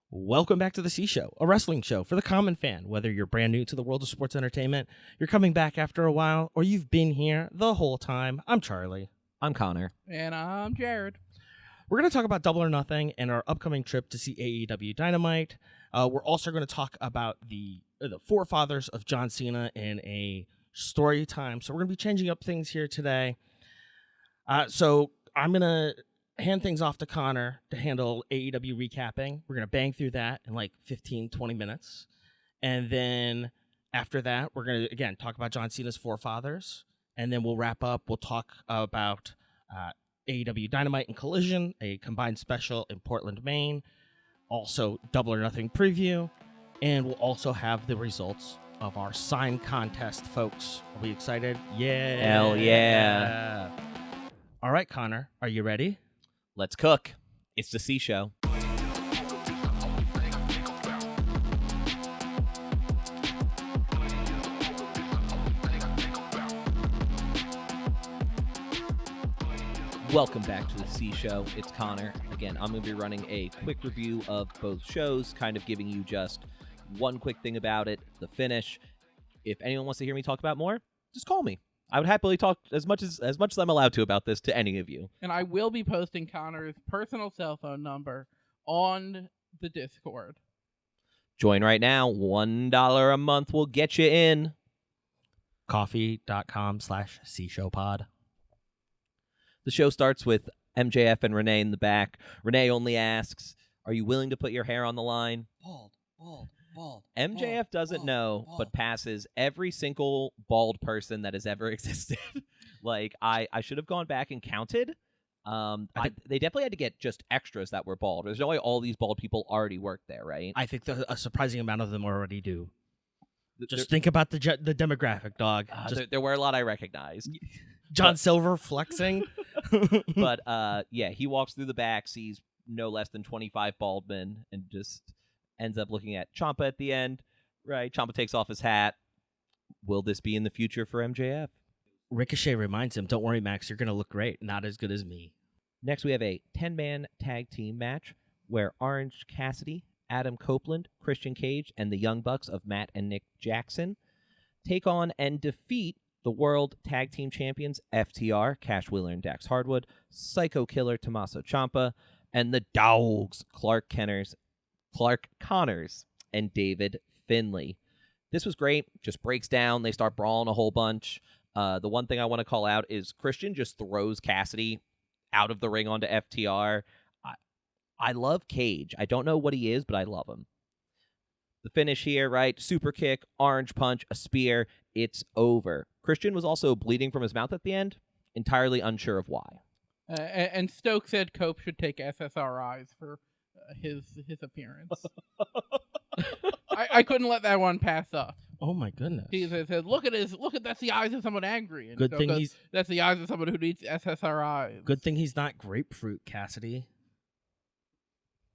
Welcome back to the C Show, a wrestling show for the common fan. Whether you're brand new to the world of sports entertainment, you're coming back after a while, or you've been here the whole time, I'm Charlie. I'm Connor. And I'm Jared. We're going to talk about Double or Nothing and our upcoming trip to see AEW Dynamite. We're also going to talk about the Forefathers of John Cena in a story time. So we're going to be changing up things here today. So I'm going to hand things off to Connor to handle AEW recapping. We're going to bang through that in like 15, 20 minutes. And then after that, we're going to, again, talk about John Cena's Forefathers. And then we'll wrap up. We'll talk about AEW Dynamite and Collision, a combined special in Portland, Maine. Also, Double or Nothing preview. And we'll also have the results of our sign contest, folks. Are we excited? Yeah. Hell yeah. All right, Connor, are you ready? Let's cook. It's the C Show. Welcome back to the C Show. It's Connor. Again, I'm going to be running a quick review of both shows, kind of giving you just one quick thing about it, the finish. If anyone wants to hear me talk about more, just call me. I would happily talk as much as I'm allowed to about this to any of you. And I will be posting Connor's personal cell phone number on the Discord. Join right now. $1 a month will get you in. Coffee.com/CShowPod. The show starts with MJF and Renee in the back. Renee only asks, "Are you willing to put your hair on the line?" Bald. MJF doesn't know, but passes every single bald person that has ever existed. Like, I should have gone back and counted. They definitely had to get just extras that were bald. There's no way all these bald people already work there, right? I think a surprising amount of them already do. Just think about the demographic, dog. There were a lot I recognized. John Silver flexing. But, yeah, he walks through the back, sees no less than 25 bald men, and just ends up looking at Ciampa at the end, right? Ciampa takes off his hat. Will this be in the future for MJF? Ricochet reminds him, "Don't worry, Max, you're going to look great. Not as good as me." Next, we have a 10-man tag team match where Orange Cassidy, Adam Copeland, Christian Cage, and the Young Bucks of Matt and Nick Jackson take on and defeat the World Tag Team Champions FTR, Cash Wheeler and Dax Hardwood, Psycho Killer Tommaso Ciampa, and the Dogs, Clark Connors, and David Finlay. This was great. Just breaks down. They start brawling a whole bunch. The one thing I want to call out is Christian just throws Cassidy out of the ring onto FTR. I love Cage. I don't know what he is, but I love him. The finish here, right? Super kick, orange punch, a spear. It's over. Christian was also bleeding from his mouth at the end. Entirely unsure of why. And Stokes said Cope should take SSRIs for his appearance. I couldn't let that one pass up. Oh my goodness! He said, "Look at that's the eyes of someone angry." And Good thing that's the eyes of someone who needs SSRIs. Good thing he's not grapefruit, Cassidy.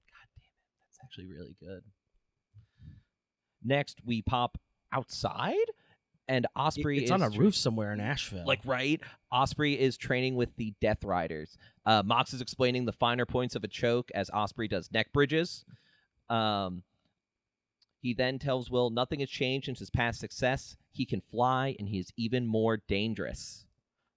God damn it, that's actually really good. Next, we pop outside, and Ospreay It's on a roof somewhere in Asheville. Like, right? Ospreay is training with the Death Riders. Mox is explaining the finer points of a choke as Ospreay does neck bridges. He then tells Will nothing has changed since his past success. He can fly, and he is even more dangerous.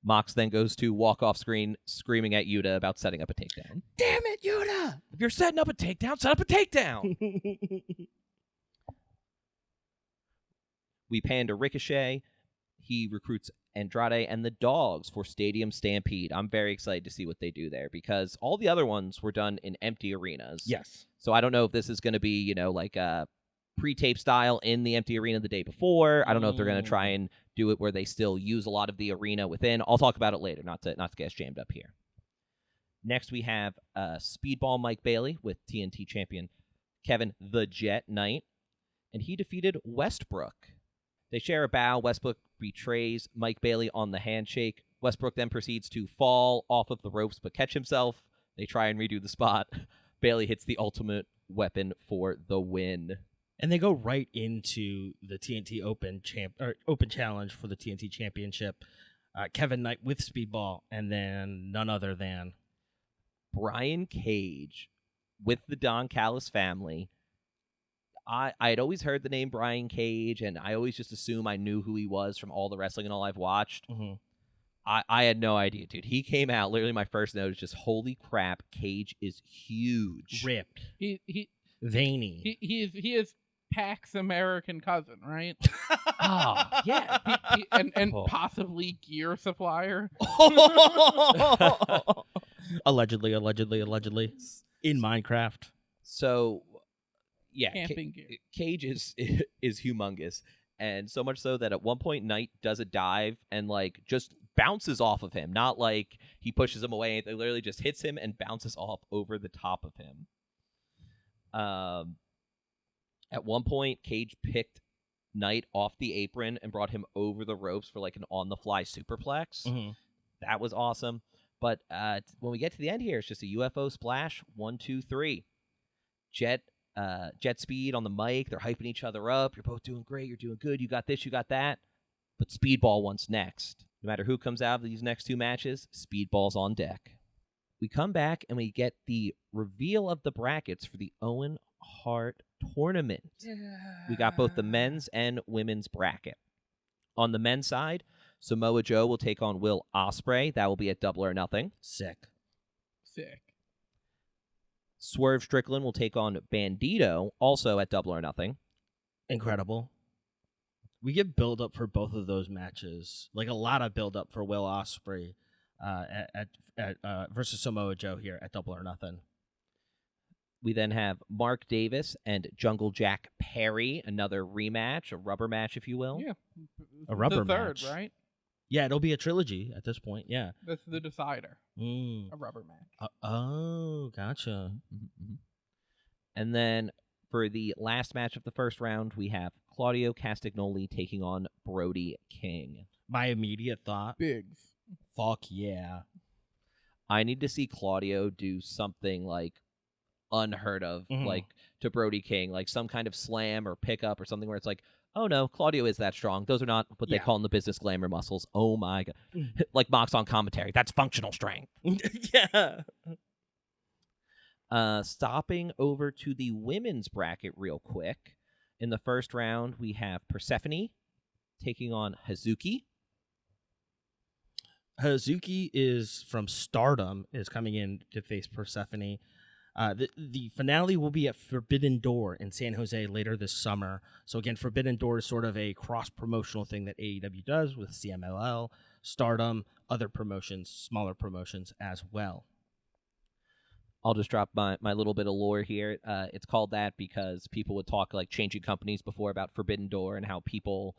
Mox then goes to walk off screen screaming at Yuta about setting up a takedown. Damn it, Yuta! If you're setting up a takedown, set up a takedown! We pan to Ricochet. He recruits Andrade and the Dogs for Stadium Stampede. I'm very excited to see what they do there because all the other ones were done in empty arenas. Yes. So I don't know if this is going to be, like a pre-tape style in the empty arena the day before. I don't know if they're going to try and do it where they still use a lot of the arena within. I'll talk about it later, not to get us jammed up here. Next, we have Speedball Mike Bailey with TNT champion Kevin the Jet Knight, and he defeated Westbrook. They share a bow. Westbrook betrays Mike Bailey on the handshake. Westbrook then proceeds to fall off of the ropes but catch himself. They try and redo the spot. Bailey hits the ultimate weapon for the win. And they go right into the TNT Open Challenge for the TNT Championship. Kevin Knight with Speedball, and then none other than Brian Cage with the Don Callis family I had always heard the name Brian Cage, and I always just assume I knew who he was from all the wrestling and all I've watched. Mm-hmm. I had no idea, dude. He came out, literally my first note is just, holy crap, Cage is huge. Ripped. He Veiny. he is Pac's American cousin, right? Oh, yeah. and Oh. possibly gear supplier. Allegedly. In Minecraft. So, yeah, Camping gear. Cage is humongous. And so much so that at one point, Knight does a dive and, like, just bounces off of him. Not like he pushes him away. It literally just hits him and bounces off over the top of him. At one point, Cage picked Knight off the apron and brought him over the ropes for, like, an on-the-fly superplex. Mm-hmm. That was awesome. But when we get to the end here, it's just a UFO splash. 1, 2, 3. Jet Speed on the mic. They're hyping each other up. You're both doing great. You're doing good. You got this. You got that. But Speedball wants next. No matter who comes out of these next two matches, Speedball's on deck. We come back and we get the reveal of the brackets for the Owen Hart tournament. Yeah. We got both the men's and women's bracket. On the men's side, Samoa Joe will take on Will Ospreay. That will be at Double or Nothing. Sick. Swerve Strickland will take on Bandito, also at Double or Nothing. Incredible. We get build up for both of those matches, like a lot of build up for Will Ospreay versus Samoa Joe here at Double or Nothing. We then have Mark Davis and Jungle Jack Perry, another rematch, a rubber match, if you will. Yeah, a rubber the third, match, right? Yeah, it'll be a trilogy at this point. Yeah, that's the decider. A rubber match. Oh, gotcha. Mm-hmm. And then for the last match of the first round, we have Claudio Castagnoli taking on Brody King. My immediate thought: Biggs. Fuck yeah! I need to see Claudio do something like unheard of, like to Brody King, like some kind of slam or pickup or something where it's like, oh no, Claudio is that strong. Those are not what they call in the business glamour muscles. Oh my god. Like Mox on commentary. That's functional strength. Yeah. Stopping over to the women's bracket real quick. In the first round, we have Persephone taking on Hazuki. Hazuki is from Stardom, is coming in to face Persephone. The finale will be at Forbidden Door in San Jose later this summer. So again, Forbidden Door is sort of a cross-promotional thing that AEW does with CMLL, Stardom, other promotions, smaller promotions as well. I'll just drop my little bit of lore here. It's called that because people would talk like changing companies before about Forbidden Door and how people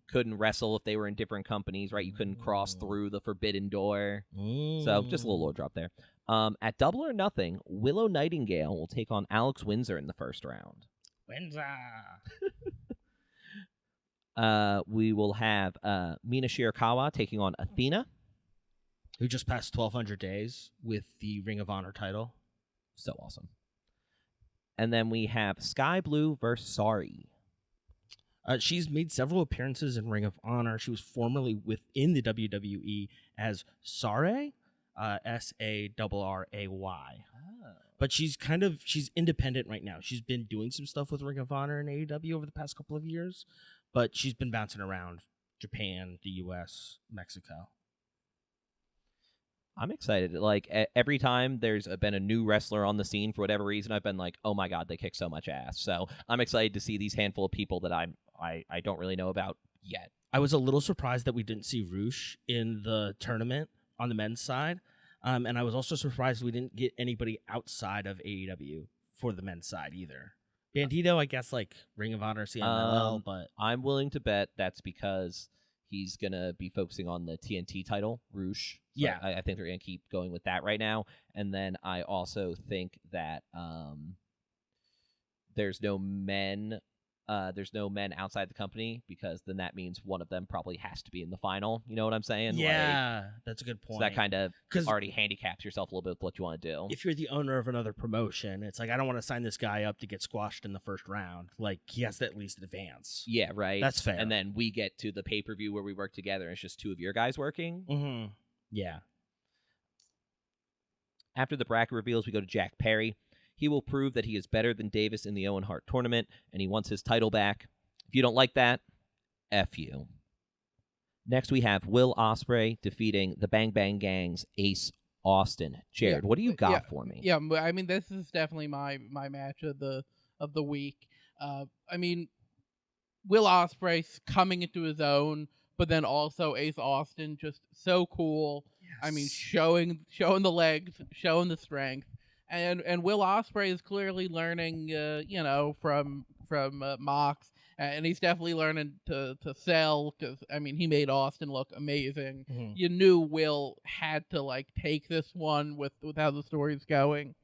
couldn't wrestle if they were in different companies, right? You couldn't cross through the Forbidden Door. So just a little lore drop there. At Double or Nothing, Willow Nightingale will take on Alex Windsor in the first round. Windsor! We will have Mina Shirakawa taking on Athena, who just passed 1,200 days with the Ring of Honor title. So awesome. And then we have Sky Blue versus Sari. She's made several appearances in Ring of Honor. She was formerly within the WWE as Saray, Sarray. But she's independent right now. She's been doing some stuff with Ring of Honor and AEW over the past couple of years, but she's been bouncing around Japan, the US, Mexico. I'm excited. Like, every time there's been a new wrestler on the scene for whatever reason, I've been like, oh my god, they kick so much ass. So I'm excited to see these handful of people that I don't really know about yet. I was a little surprised that we didn't see Roosh in the tournament on the men's side. And I was also surprised we didn't get anybody outside of AEW for the men's side either. Bandito, I guess, like Ring of Honor, CMLL, but I'm willing to bet that's because he's going to be focusing on the TNT title, Roosh. So yeah. I think they're going to keep going with that right now. And then I also think that there's no men outside the company, because then that means one of them probably has to be in the final. You know what I'm saying? Yeah, that's a good point. So that kind of already handicaps yourself a little bit with what you want to do. If you're the owner of another promotion, it's like, I don't want to sign this guy up to get squashed in the first round. Like, he has to at least advance. Yeah, right. That's fair. And then we get to the pay-per-view where we work together and it's just two of your guys working. Mm-hmm. Yeah. After the bracket reveals, we go to Jack Perry. He will prove that he is better than Davis in the Owen Hart tournament, and he wants his title back. If you don't like that, F you. Next, we have Will Ospreay defeating the Bang Bang Gang's Ace Austin. Jared, what do you got for me? Yeah, I mean, this is definitely my match of the week. I mean, Will Ospreay coming into his own, but then also Ace Austin just so cool. Yes. I mean, showing the legs, showing the strength, and Will Ospreay is clearly learning, from Mox, and he's definitely learning to sell, because I mean, he made Austin look amazing. Mm-hmm. You knew Will had to take this one with how the story's going,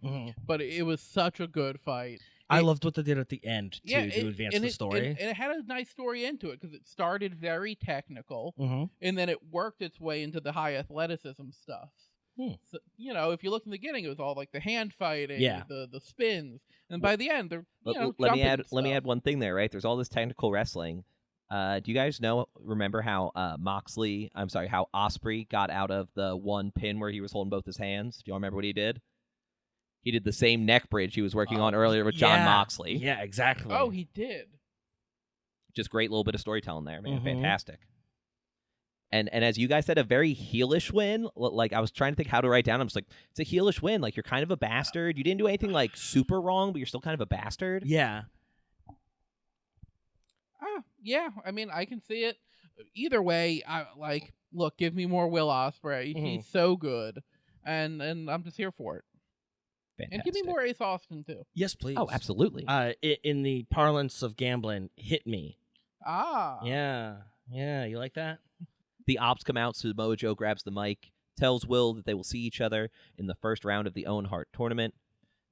but it was such a good fight. I loved what they did at the end, too, to advance the story. And it had a nice story into it, because it started very technical, and then it worked its way into the high athleticism stuff. So, if you look in the beginning, it was all the hand fighting, the spins, and by the end, they're let me add one thing there, right? There's all this technical wrestling. Do you guys remember how how Ospreay got out of the one pin where he was holding both his hands? Do you all remember what he did? He did the same neck bridge he was working on earlier with Jon Moxley. Yeah, exactly. Oh, he did. Just great little bit of storytelling there, man. Fantastic. And as you guys said, a very heelish win. I was trying to think how to write down. I'm just it's a heelish win. You're kind of a bastard. You didn't do anything super wrong, but you're still kind of a bastard. Yeah. Yeah. I mean, I can see it. Either way, look, give me more Will Ospreay. He's so good, and I'm just here for it. Fantastic. And give me more Ace Austin, too. Yes, please. Oh, absolutely. In the parlance of gambling, hit me. Yeah. Yeah, you like that? The Ops come out, Samoa Joe grabs the mic, tells Will that they will see each other in the first round of the Owen Hart tournament.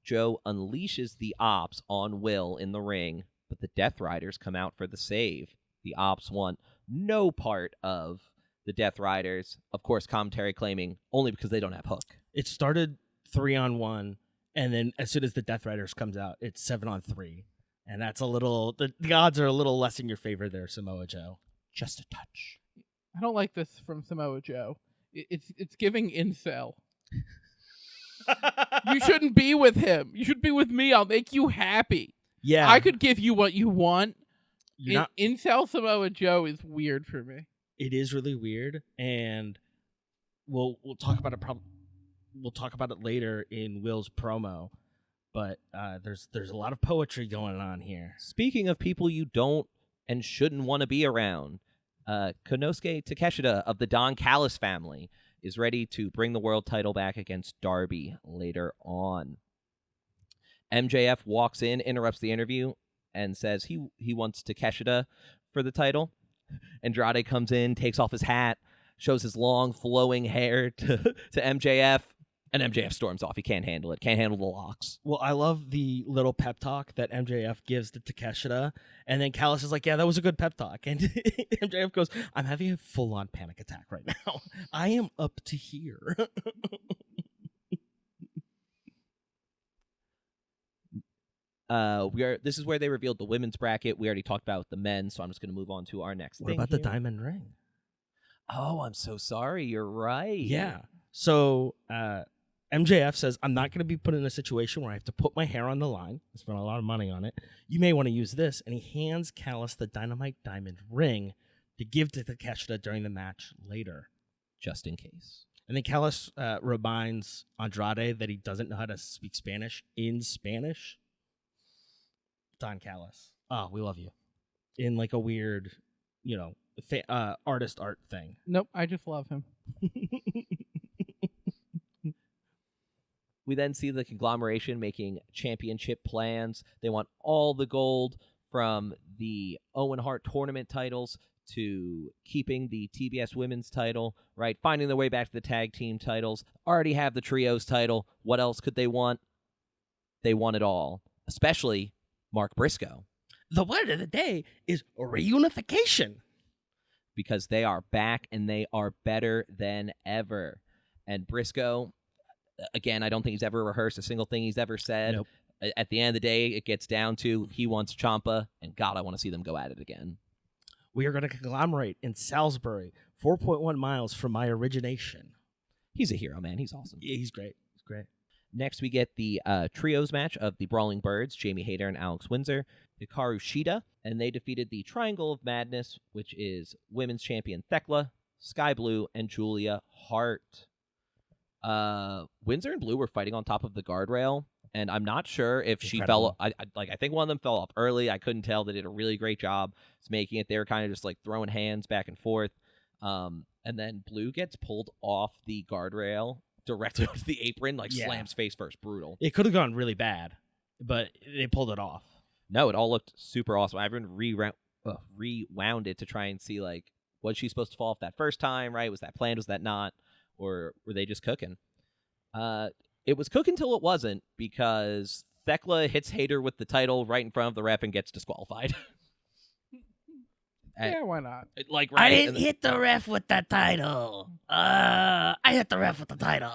Joe unleashes the Ops on Will in the ring, but the Death Riders come out for the save. The Ops want no part of the Death Riders. Of course, commentary claiming only because they don't have Hook. It started 3-on-1. And then as soon as the Death Riders comes out, it's 7-on-3. And that's the odds are a little less in your favor there, Samoa Joe. Just a touch. I don't like this from Samoa Joe. It's giving incel. You shouldn't be with him. You should be with me. I'll make you happy. Yeah. I could give you what you want. Incel Samoa Joe is weird for me. It is really weird, and we'll talk about it We'll talk about it later in Will's promo, but there's a lot of poetry going on here. Speaking of people you don't and shouldn't want to be around, Konosuke Takeshita of the Don Callis family is ready to bring the world title back against Darby later on. MJF walks in, interrupts the interview, and says he wants Takeshita for the title. Andrade comes in, takes off his hat, shows his long flowing hair to MJF. And MJF storms off. He can't handle it. Can't handle the locks. Well, I love the little pep talk that MJF gives to Takeshita. And then Callis is like, yeah, that was a good pep talk. And MJF goes, I'm having a full-on panic attack right now. I am up to here. This is where they revealed the women's bracket. We already talked about the men, so I'm just going to move on to our next thing. What about the diamond ring? Oh, I'm so sorry. You're right. Yeah. So, MJF says, I'm not going to be put in a situation where I have to put my hair on the line. I spent a lot of money on it. You may want to use this. And he hands Callis the Dynamite Diamond ring to give to Takeshita during the match later. Just in case. And then Callis reminds Andrade that he doesn't know how to speak Spanish in Spanish. Don Callis. Oh, we love you. In a weird, artist art thing. Nope, I just love him. We then see the conglomeration making championship plans. They want all the gold from the Owen Hart tournament titles to keeping the TBS women's title, right? Finding their way back to the tag team titles. Already have the trios title. What else could they want? They want it all, especially Mark Briscoe. The word of the day is reunification. Because they are back and they are better than ever. And Briscoe, again, I don't think he's ever rehearsed a single thing he's ever said. Nope. At the end of the day, it gets down to he wants Ciampa, and God, I want to see them go at it again. We are going to conglomerate in Salisbury, 4.1 miles from my origination. He's a hero, man. He's awesome. Yeah, he's great. He's great. Next, we get the trios match of the Brawling Birds, Jamie Hayter and Alex Windsor, Hikaru Shida, and they defeated the Triangle of Madness, which is Women's Champion Thekla, Sky Blue, and Julia Hart. Windsor and Blue were fighting on top of the guardrail, and I'm not sure if she fell. I think one of them fell off early. I couldn't tell. They did a really great job making it. They were kind of just like throwing hands back and forth. And then Blue gets pulled off the guardrail directly onto the apron, slams face first. Brutal. It could have gone really bad, but they pulled it off. No, it all looked super awesome. I even rewound it to try and see, was she supposed to fall off that first time, right? Was that planned? Was that not? Or were they just cooking? It was cooking till it wasn't, because Thekla hits Hayter with the title right in front of the ref and gets disqualified. Yeah, why not? Right, I didn't hit the ref with the title. I hit the ref with the title.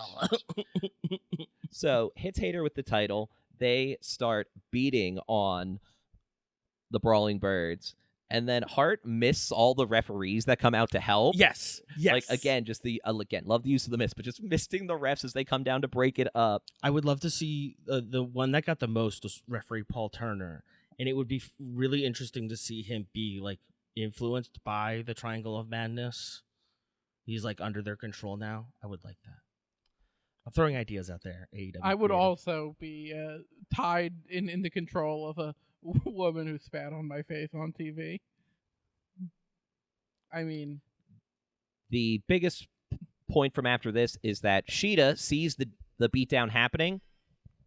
So, hits Hayter with the title. They start beating on the Brawling Birds. And then Hart miss all the referees that come out to help. Yes. Again, just love the use of the miss, but just missing the refs as they come down to break it up. I would love to see the one that got the most was referee Paul Turner. And it would be really interesting to see him be, influenced by the Triangle of Madness. He's, under their control now. I would like that. I'm throwing ideas out there. AEW I would creative. also be tied in the control of a woman who spat on my face on TV. I mean, the biggest point from after this is that Shida sees the beatdown happening,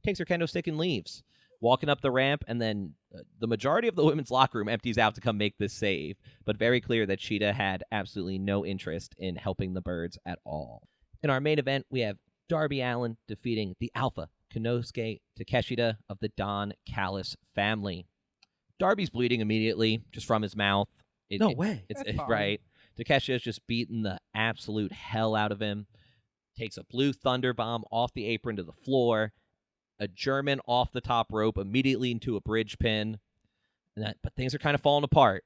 takes her kendo stick and leaves, walking up the ramp, and then the majority of the women's locker room empties out to come make this save, but very clear that Shida had absolutely no interest in helping the Birds at all. In our main event, we have Darby Allin defeating the Alpha Konosuke Takeshita of the Don Callis family. Darby's bleeding immediately just from his mouth. No way. It's That's fine. right. Takeshita's just beating the absolute hell out of him. Takes a blue thunder bomb off the apron to the floor. A German off the top rope immediately into a bridge pin. But things are kind of falling apart.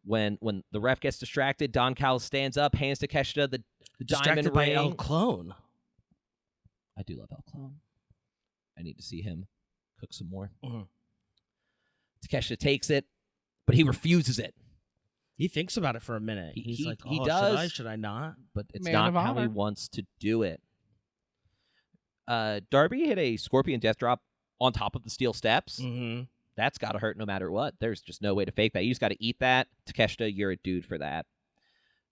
When the ref gets distracted, Don Callis stands up, hands Takeshita the Distracted diamond by ring. El Clone. I do love El Clone. I need to see him cook some more. Mm-hmm. Takeshita takes it, but he refuses it. He thinks about it for a minute. He's like, he oh, does. should I not? But it's Man not of how he honor. wants to do it. Darby hit a Scorpion Death Drop on top of the steel steps. Mm-hmm. That's got to hurt no matter what. There's just no way to fake that. You just got to eat that. Takeshita, you're a dude for that.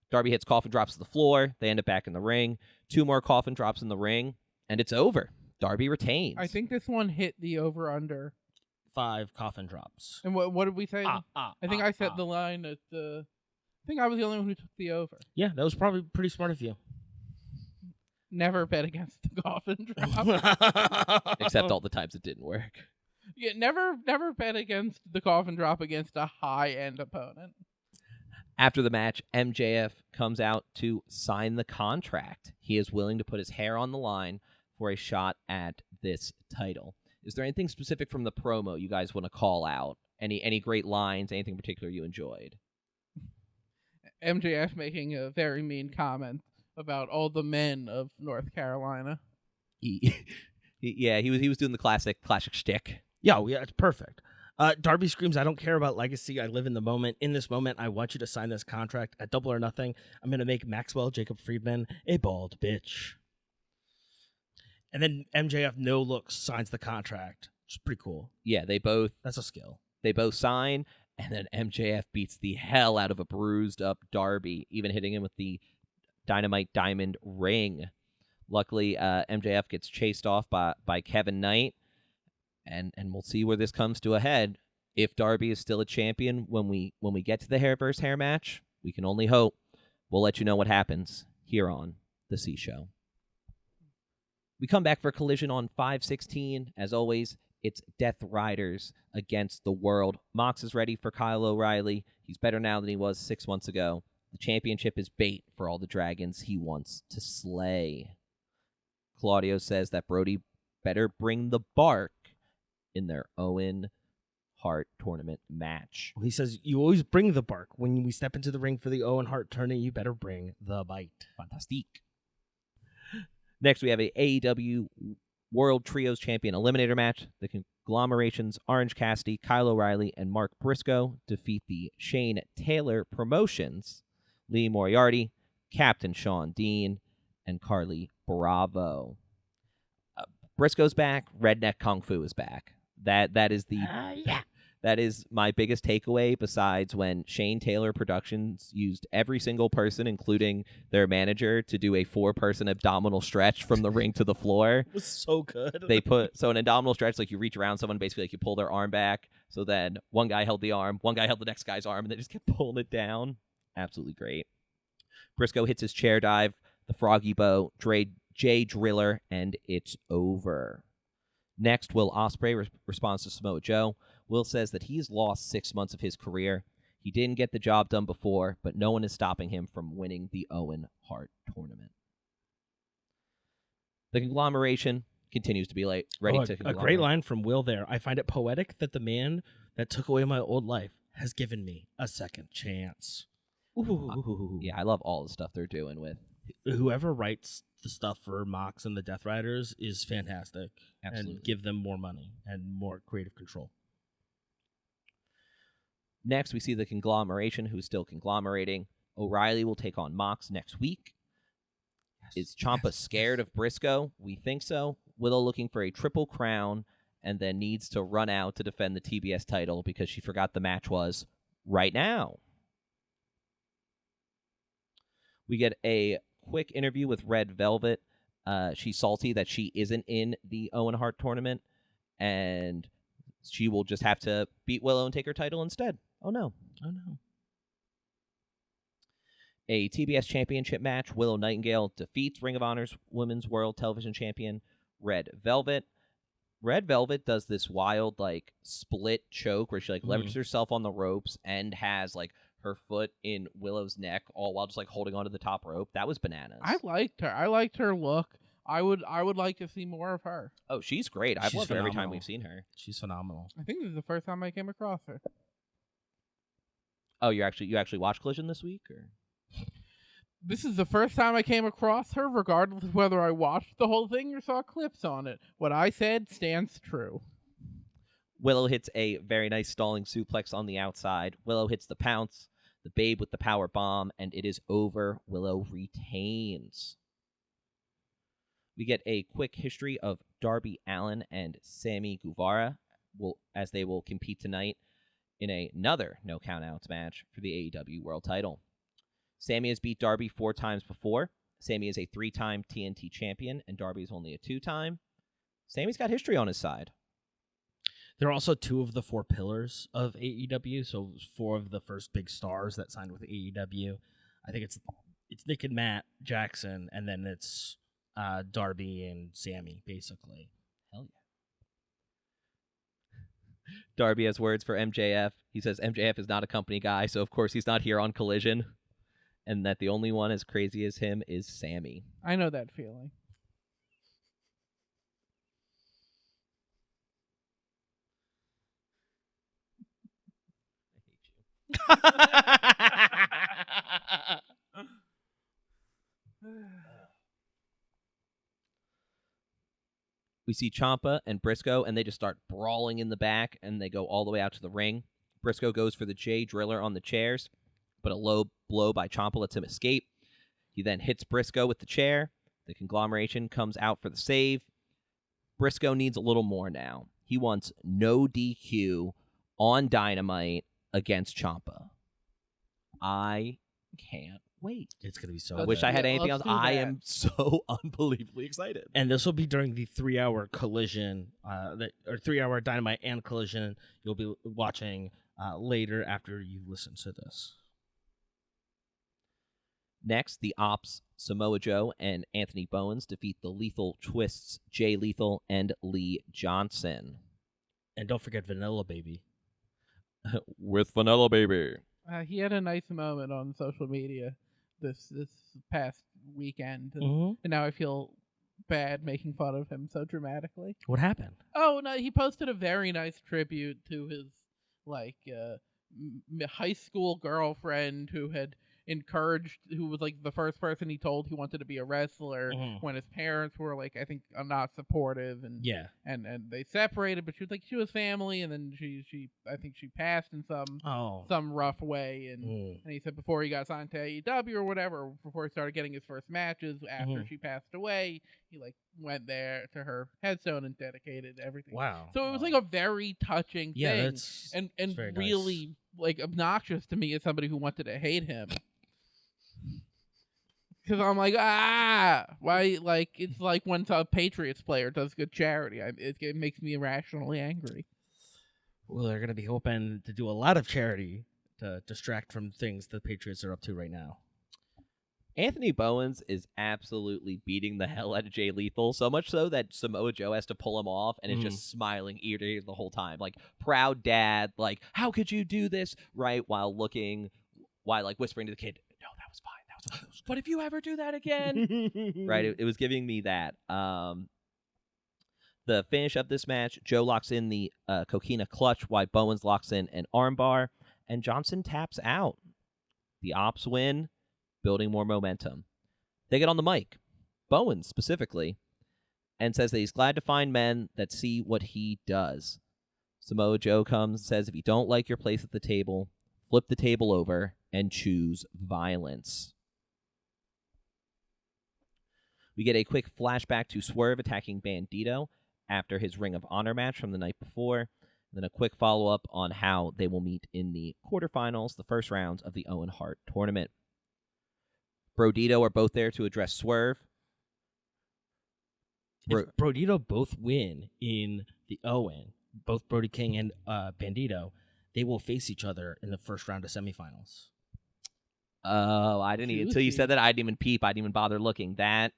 Darby hits Coffin drops to the floor. They end up back in the ring. 2 more Coffin drops in the ring, and it's over. Darby retains. I think this one hit the over-under. 5 Coffin drops. And what did we say? I think I set the line at the... I think I was the only one who took the over. Yeah, that was probably pretty smart of you. Never bet against the Coffin drop. Except all the times it didn't work. Yeah, never bet against the Coffin drop against a high-end opponent. After the match, MJF comes out to sign the contract. He is willing to put his hair on the line for a shot at this title. Is there anything specific from the promo you guys want to call out? Any great lines, anything in particular you enjoyed? MJF making a very mean comment about all the men of North Carolina. He was doing the classic shtick. Yeah, it's perfect. Darby screams, I don't care about legacy. I live in the moment. In this moment, I want you to sign this contract at Double or Nothing. I'm going to make Maxwell Jacob Friedman a bald bitch. And then MJF no looks signs the contract, which is pretty cool. Yeah, That's a skill. They both sign, and then MJF beats the hell out of a bruised up Darby, even hitting him with the Dynamite Diamond ring. Luckily, MJF gets chased off by Kevin Knight, and we'll see where this comes to a head. If Darby is still a champion when we get to the hair versus hair match, we can only hope. We'll let you know what happens here on The C Show. We come back for Collision on 5/16. As always, it's Death Riders against the world. Mox is ready for Kyle O'Reilly. He's better now than he was 6 months ago. The championship is bait for all the dragons he wants to slay. Claudio says that Brody better bring the bark in their Owen Hart tournament match. He says, you always bring the bark. When we step into the ring for the Owen Hart tournament, you better bring the bite. Fantastique. Next, we have a AEW World Trios Champion Eliminator match. The conglomerations Orange Cassidy, Kyle O'Reilly, and Mark Briscoe defeat the Shane Taylor Promotions, Lee Moriarty, Captain Sean Dean, and Carly Bravo. Briscoe's back. Redneck Kung Fu is back. That is the that is my biggest takeaway. Besides when Shane Taylor Productions used every single person, including their manager, to do a 4-person abdominal stretch from the ring to the floor. It was so good. They put an abdominal stretch, like you reach around someone, basically like you pull their arm back. So then one guy held the arm, one guy held the next guy's arm, and they just kept pulling it down. Absolutely great. Briscoe hits his chair dive, the Froggy Bow, Jay Driller, and it's over. Next, Will Ospreay responds to Samoa Joe. Will says that he's lost 6 months of his career. He didn't get the job done before, but no one is stopping him from winning the Owen Hart tournament. The conglomeration continues to be ready to conglomerate. A great line from Will there. I find it poetic that the man that took away my old life has given me a second chance. Ooh. Yeah, I love all the stuff they're doing with. Whoever writes the stuff for Mox and the Death Riders is fantastic. Absolutely. And give them more money and more creative control. Next, we see the conglomeration, who's still conglomerating. O'Reilly will take on Mox next week. Is Ciampa scared of Briscoe? We think so. Willow looking for a triple crown and then needs to run out to defend the TBS title because she forgot the match was right now. We get a quick interview with Red Velvet. She's salty that she isn't in the Owen Hart tournament, and she will just have to beat Willow and take her title instead. Oh, no. A TBS championship match. Willow Nightingale defeats Ring of Honor's Women's World Television Champion, Red Velvet. Red Velvet does this wild, split choke where she, leverages herself on the ropes and has, her foot in Willow's neck, all while just holding onto the top rope. That was bananas. I liked her. I liked her look. I would like to see more of her. Oh, she's great. I've She's loved her every time phenomenal. we've seen her. She's phenomenal. I think this is the first time I came across her. Oh, you actually watched Collision this week, or? This is the first time I came across her, regardless of whether I watched the whole thing or saw clips on it. What I said stands true. Willow hits a very nice stalling suplex on the outside. Willow hits the pounce, the Babe with the power bomb, and it is over. Willow retains. We get a quick history of Darby Allin and Sammy Guevara, as they will compete tonight in another no countouts match for the AEW World Title. Sammy has beat Darby 4 times before. Sammy is a 3-time TNT champion, and Darby is only a 2-time. Sammy's got history on his side. There are also 2 of the 4 pillars of AEW, so 4 of the first big stars that signed with AEW. I think it's Nick and Matt Jackson, and then it's Darby and Sammy, basically. Hell yeah. Darby has words for MJF. He says MJF is not a company guy, so of course he's not here on Collision, and that the only one as crazy as him is Sammy. I know that feeling. We see Ciampa and Briscoe, and they just start brawling in the back, and they go all the way out to the ring. Briscoe goes for the Jay Driller on the chairs, but a low blow by Ciampa lets him escape. He then hits Briscoe with the chair. The conglomeration comes out for the save. Briscoe needs a little more now. He wants no DQ on Dynamite against Ciampa. I can't wait. It's going to be so I good. wish I had anything else. let's do I that. am so unbelievably excited. And this will be during the 3-hour Collision, or 3-hour Dynamite and Collision. You'll be watching later after you listen to this. Next, the Ops, Samoa Joe and Anthony Bowens defeat the Lethal Twists, Jay Lethal and Lee Johnson. And don't forget Vanilla Baby. With Vanilla Baby. He had a nice moment on social media this past weekend, and now I feel bad making fun of him so dramatically. What happened? Oh no, he posted a very nice tribute to his high school girlfriend who had encouraged, who was like the first person he told he wanted to be a wrestler when his parents were like, I think, not supportive, and and they separated, but she was family, and then she I think she passed in some rough way, and he said before he got signed to AEW or whatever, before he started getting his first matches after she passed away, he like went there to her headstone and dedicated everything. Wow. So it was like a very touching thing, that's and very really like obnoxious to me as somebody who wanted to hate him. Because I'm like, why? Like, it's like when a Patriots player does good charity. It makes me irrationally angry. Well, they're going to be hoping to do a lot of charity to distract from things the Patriots are up to right now. Anthony Bowens is absolutely beating the hell out of Jay Lethal, so much so that Samoa Joe has to pull him off and is just smiling ear to ear the whole time. Like, proud dad, like, how could you do this? Right, while like whispering to the kid, no, that was fine. But if you ever do that again, right? It was giving me that. The finish of this match, Joe locks in the Coquina clutch while Bowens locks in an armbar, and Johnson taps out. The Ops win, building more momentum. They get on the mic, Bowens specifically, and says that he's glad to find men that see what he does. Samoa Joe comes and says, if you don't like your place at the table, flip the table over and choose violence. We get a quick flashback to Swerve attacking Bandito after his Ring of Honor match from the night before, and then a quick follow-up on how they will meet in the quarterfinals, the first rounds of the Owen Hart tournament. Brodito are both there to address Swerve. If Brodito both win in the Owen, both Brody King and Bandito, they will face each other in the first round of semifinals. Oh, I didn't even, until you said that, I didn't even peep. I didn't even bother looking. That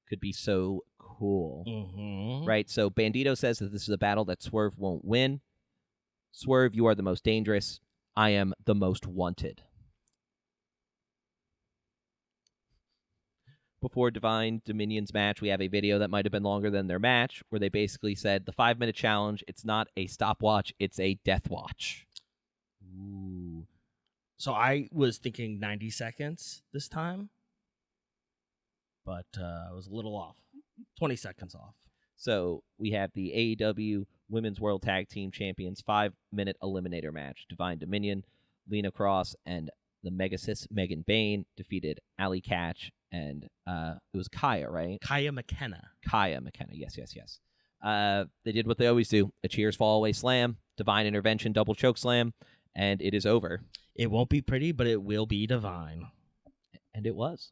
could be so cool. Right, so Bandito says that this is a battle that Swerve won't win. Swerve, you are the most dangerous. I am the most wanted. Before Divine Dominion's match, we have a video that might have been longer than their match, where they basically said the 5-minute challenge, it's not a stopwatch, it's a death watch. Ooh. So I was thinking 90 seconds this time, but I was a little off. 20 seconds off. So we have the AEW Women's World Tag Team Champions 5-minute eliminator match. Divine Dominion, Lena Cross, and the Megasis Megan Bain defeated Allie Catch and it was Kaya, right? Kaya McKenna. Yes. They did what they always do. A cheers, fall away slam, divine intervention, double choke slam, and it is over. It won't be pretty, but it will be divine. And it was.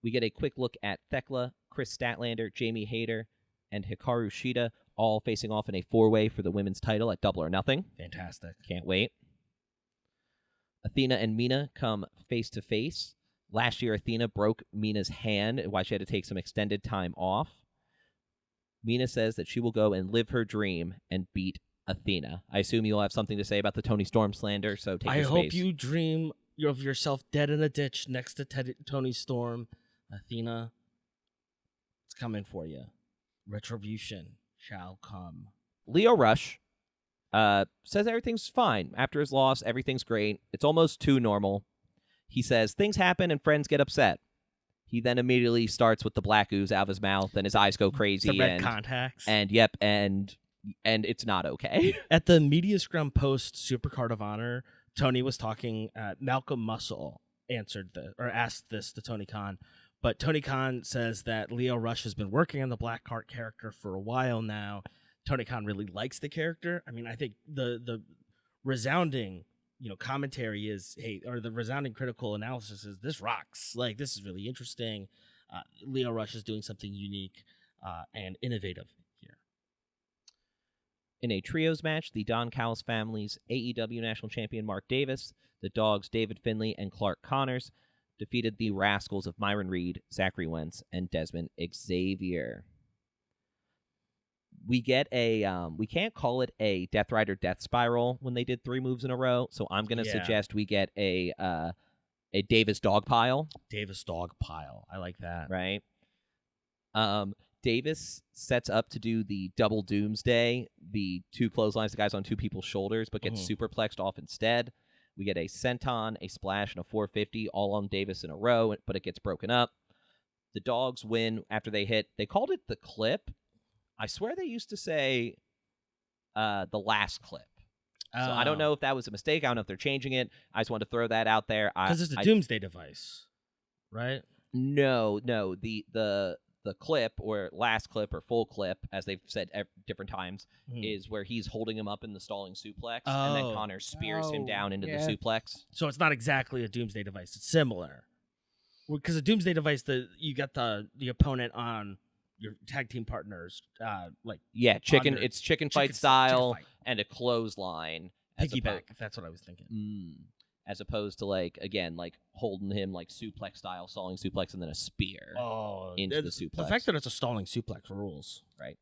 We get a quick look at Thekla, Chris Statlander, Jamie Hayter, and Hikaru Shida all facing off in a 4-way for the women's title at Double or Nothing. Fantastic. Can't wait. Athena and Mina come face to face. Last year, Athena broke Mina's hand, why she had to take some extended time off. Mina says that she will go and live her dream and beat Athena. I assume you'll have something to say about the Tony Storm slander, so take your space. I hope you dream of yourself dead in a ditch next to Tony Storm. Athena, it's coming for you. Retribution shall come. Leo Rush says everything's fine. After his loss, everything's great. It's almost too normal. He says things happen and friends get upset. He then immediately starts with the black ooze out of his mouth and his eyes go crazy. The red contacts. And it's not okay. At the Media Scrum post Supercard of Honor, Tony was talking. Malcolm Muscle asked this to Tony Khan. But Tony Khan says that Leo Rush has been working on the Blackheart character for a while now. Tony Khan really likes the character. I mean, I think the resounding, commentary is, or the resounding critical analysis is, this rocks. Like, this is really interesting. Leo Rush is doing something unique and innovative here. In a trios match, the Don Callis family's AEW National Champion Mark Davis, the Dogs David Finlay and Clark Connors, defeated the Rascals of Myron Reed, Zachary Wentz, and Desmond Xavier. We get we can't call it a Death Rider Death Spiral when they did 3 moves in a row, so I'm going to suggest we get a Davis Dog Pile. Davis Dog Pile. I like that. Right? Davis sets up to do the Double Doomsday, the 2 clotheslines, the guys on 2 people's shoulders, but gets superplexed off instead. We get a senton, a splash, and a 450 all on Davis in a row, but it gets broken up. The Dogs win after they hit. They called it the clip. I swear they used to say the last clip. So I don't know if that was a mistake. I don't know if they're changing it. I just wanted to throw that out there. Because it's a doomsday device, right? No. The clip or last clip or full clip, as they've said different times, is where he's holding him up in the stalling suplex, and then Connor spears him down into the suplex. So it's not exactly a doomsday device. It's similar. Because a doomsday device, you got the opponent on your tag team partners, chicken. It's chicken fight style chicken fight. And a clothesline. Piggyback. That's what I was thinking. As opposed to holding him suplex style, stalling suplex, and then a spear into the suplex. The fact that it's a stalling suplex rules, right?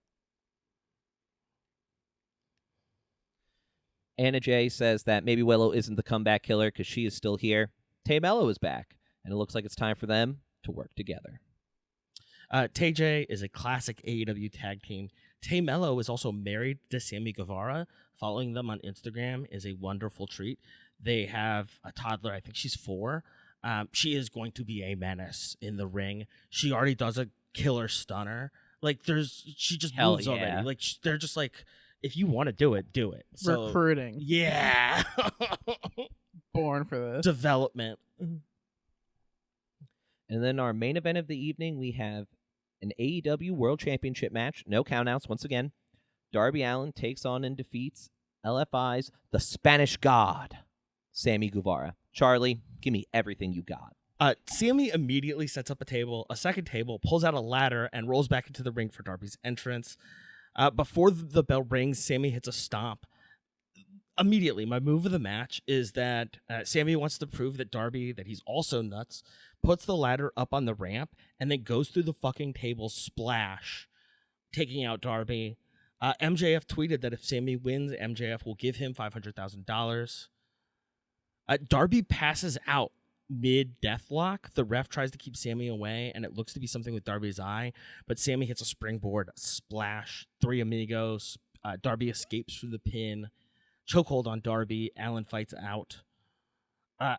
Anna J says that maybe Willow isn't the comeback killer because she is still here. Tay Mello is back, and it looks like it's time for them to work together. Tay J is a classic AEW tag team. Tay Mello is also married to Sammy Guevara. Following them on Instagram is a wonderful treat. They have a toddler. I think she's 4. She is going to be a menace in the ring. She already does a killer stunner. She just moves already. They're just if you want to do it, do it. So, recruiting. Yeah. Born for this. Development. And then our main event of the evening, we have an AEW World Championship match. No countouts once again. Darby Allin takes on and defeats LFI's The Spanish God, Sammy Guevara. Charlie, give me everything you got. Sammy immediately sets up a second table, pulls out a ladder, and rolls back into the ring for Darby's entrance. Before the bell rings, Sammy hits a stomp. Immediately, my move of the match is that Sammy wants to prove that Darby, that he's also nuts, puts the ladder up on the ramp, and then goes through the fucking table splash, taking out Darby. MJF tweeted that if Sammy wins, MJF will give him $500,000. Darby passes out mid-deathlock. The ref tries to keep Sammy away, and it looks to be something with Darby's eye, but Sammy hits a springboard, splash, 3 amigos. Darby escapes from the pin. Chokehold on Darby. Allin fights out. I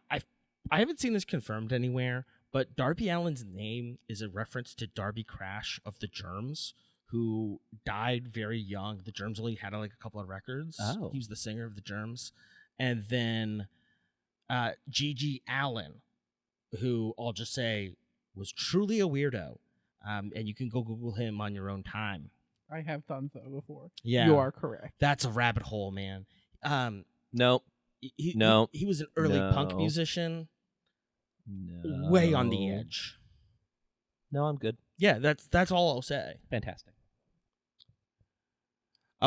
haven't seen this confirmed anywhere, but Darby Allin's name is a reference to Darby Crash of the Germs, who died very young. The Germs only had a couple of records. Oh. He was the singer of the Germs. And then Gigi Allen, who I'll just say was truly a weirdo. And you can go Google him on your own time. I have done so before. Yeah. You are correct. That's a rabbit hole, man. Nope. He was an early punk musician. No. Way on the edge. No, I'm good. Yeah, that's all I'll say. Fantastic.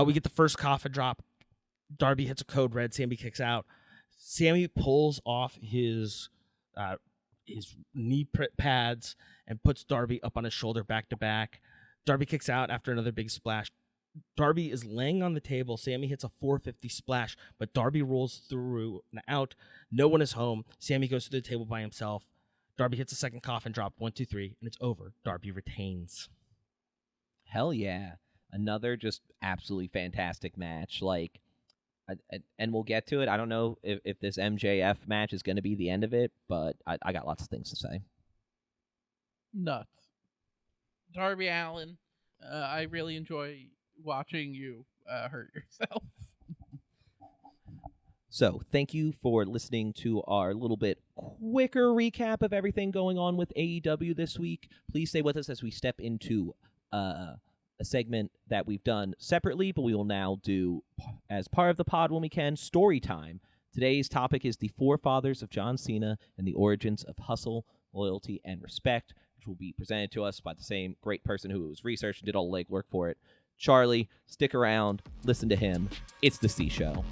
We get the first coffin drop. Darby hits a code red. Sammy kicks out. Sammy pulls off his knee pads and puts Darby up on his shoulder back to back. Darby kicks out after another big splash. Darby is laying on the table. Sammy hits a 450 splash, but Darby rolls through and out. No one is home. Sammy goes to the table by himself. Darby hits a second coffin drop, 1, 2, 3, and it's over. Darby retains. Hell yeah. Another just absolutely fantastic match. And we'll get to it. I don't know if this MJF match is going to be the end of it, but I got lots of things to say. Nuts. Darby Allin, I really enjoy watching you hurt yourself. So, thank you for listening to our little bit quicker recap of everything going on with AEW this week. Please stay with us as we step into a segment that we've done separately, but we will now do as part of the pod when we can, story time. Today's topic is the forefathers of John Cena and the origins of hustle, loyalty, and respect, which will be presented to us by the same great person who was researched and did all the legwork for it. Charlie, stick around, listen to him. It's the C Show.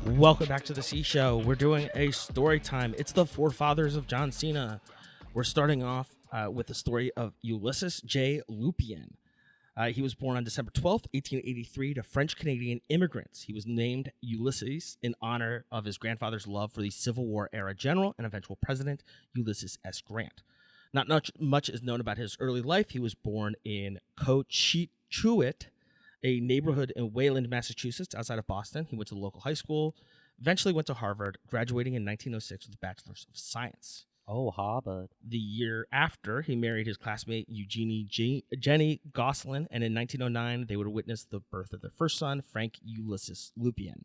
Welcome back to the C Show. We're doing a story time. It's the forefathers of John Cena. We're starting off with the story of Ulysses J. Lupien. He was born on December 12th, 1883, to French-Canadian immigrants. He was named Ulysses in honor of his grandfather's love for the Civil War-era general and eventual president, Ulysses S. Grant. Not much is known about his early life. He was born in Cochituate, a neighborhood in Wayland, Massachusetts, outside of Boston. He went to the local high school, eventually went to Harvard, graduating in 1906 with a Bachelor's of Science. Oh, Harvard. The year after, he married his classmate Jenny Gosselin, and in 1909, they would witness the birth of their first son, Frank Ulysses Lupien.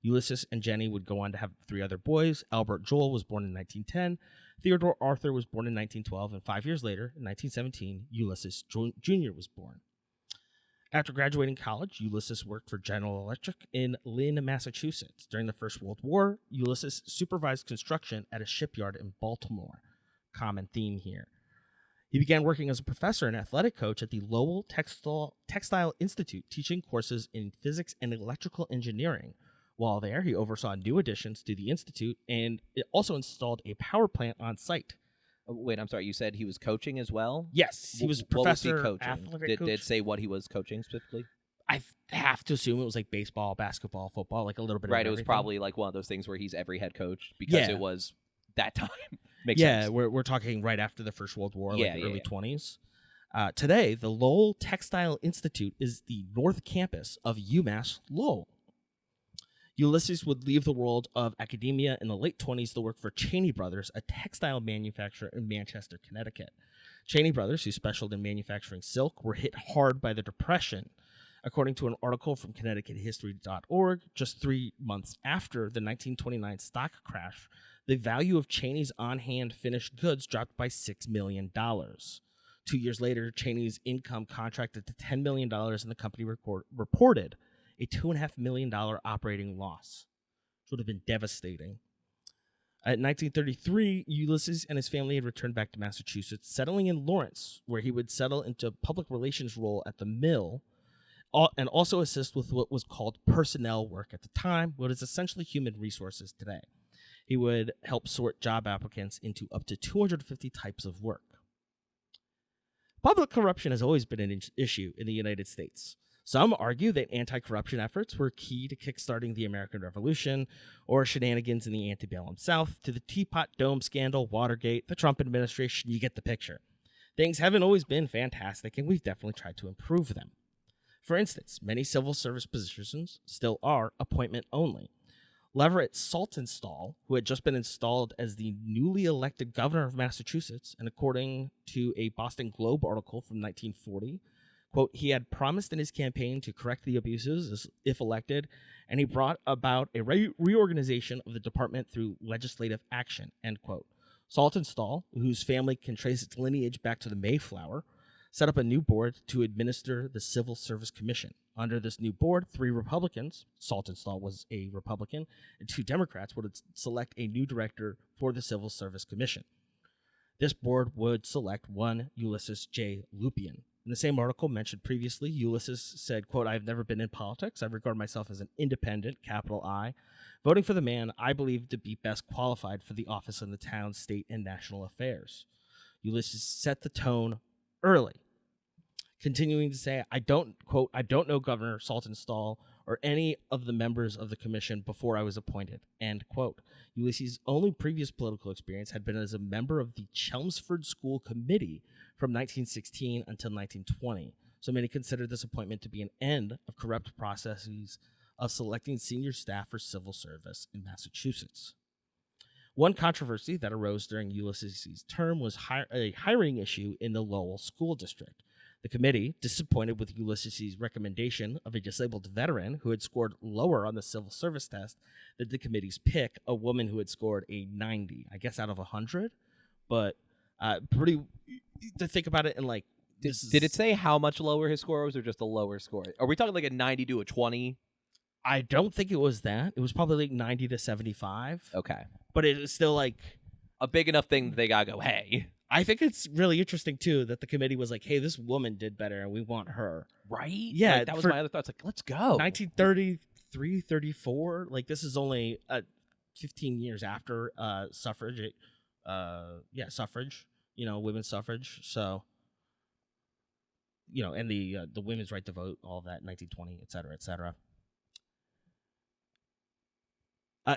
Ulysses and Jenny would go on to have 3 other boys. Albert Joel was born in 1910. Theodore Arthur was born in 1912, and 5 years later, in 1917, Ulysses Jr. was born. After graduating college, Ulysses worked for General Electric in Lynn, Massachusetts. During the First World War, Ulysses supervised construction at a shipyard in Baltimore. Common theme here. He began working as a professor and athletic coach at the Lowell Textile Institute, teaching courses in physics and electrical engineering. While there, he oversaw new additions to the institute, and it also installed a power plant on site. Wait, I'm sorry. You said he was coaching as well? Yes, he was professor. What was he coaching? Athletic coach. Did it say what he was coaching specifically? I have to assume it was like baseball, basketball, football, like a little bit. Right. Of it was everything. probably like one of those things where he's every head coach because it was that time. Makes yeah, sense. we're talking right after the First World War, Yeah, like the yeah, early yeah. 20s. Today, the Lowell Textile Institute is the North Campus of UMass Lowell. Ulysses would leave the world of academia in the late 20s to work for Cheney Brothers, a textile manufacturer in Manchester, Connecticut. Cheney Brothers, who specialized in manufacturing silk, were hit hard by the Depression. According to an article from ConnecticutHistory.org, just 3 months after the 1929 stock crash, the value of Cheney's on-hand finished goods dropped by $6 million. 2 years later, Cheney's income contracted to $10 million, and the company reported a $2.5 million operating loss, which would have been devastating. In 1933, Ulysses and his family had returned back to Massachusetts, settling in Lawrence, where he would settle into a public relations role at the mill and also assist with what was called personnel work at the time, what is essentially human resources today. He would help sort job applicants into up to 250 types of work. Public corruption has always been an issue in the United States. Some argue that anti-corruption efforts were key to kickstarting the American Revolution, or shenanigans in the antebellum South, to the Teapot Dome scandal, Watergate, the Trump administration. You get the picture. Things haven't always been fantastic, and we've definitely tried to improve them. For instance, many civil service positions still are appointment only. Leverett Saltonstall, who had just been installed as the newly elected governor of Massachusetts, and according to a Boston Globe article from 1940, quote, he had promised in his campaign to correct the abuses if elected, and he brought about a reorganization of the department through legislative action, end quote. Saltonstall, whose family can trace its lineage back to the Mayflower, set up a new board to administer the Civil Service Commission. Under this new board, 3 Republicans, Saltonstall was a Republican, and 2 Democrats would select a new director for the Civil Service Commission. This board would select one Ulysses J. Lupien. In the same article mentioned previously, Ulysses said, quote, I have never been in politics. I regard myself as an independent, capital I, voting for the man I believe to be best qualified for the office in the town, state, and national affairs. Ulysses set the tone early, continuing to say, I don't know Governor Saltonstall or any of the members of the commission before I was appointed, end quote. Ulysses' only previous political experience had been as a member of the Chelmsford School Committee from 1916 until 1920, so many considered this appointment to be an end of corrupt processes of selecting senior staff for civil service in Massachusetts. One controversy that arose during Ulysses' term was a hiring issue in the Lowell School District. The committee, disappointed with Ulysses' recommendation of a disabled veteran who had scored lower on the civil service test than the committee's pick, a woman who had scored a 90, I guess out of 100, but pretty to think about it in like. Did it say how much lower his score was, or just a lower score? Are we talking like a 90 to a 20? I don't think it was that. It was probably like 90 to 75. Okay. But it is still like a big enough thing that they gotta go, hey. I think it's really interesting, too, that the committee was like, hey, this woman did better, and we want her. Right? Yeah. Like, that was my other thoughts. Like, let's go. 1933, 34. Like, this is only 15 years after suffrage. Suffrage. Women's suffrage. So, and the women's right to vote, all of that, 1920, et cetera, et cetera.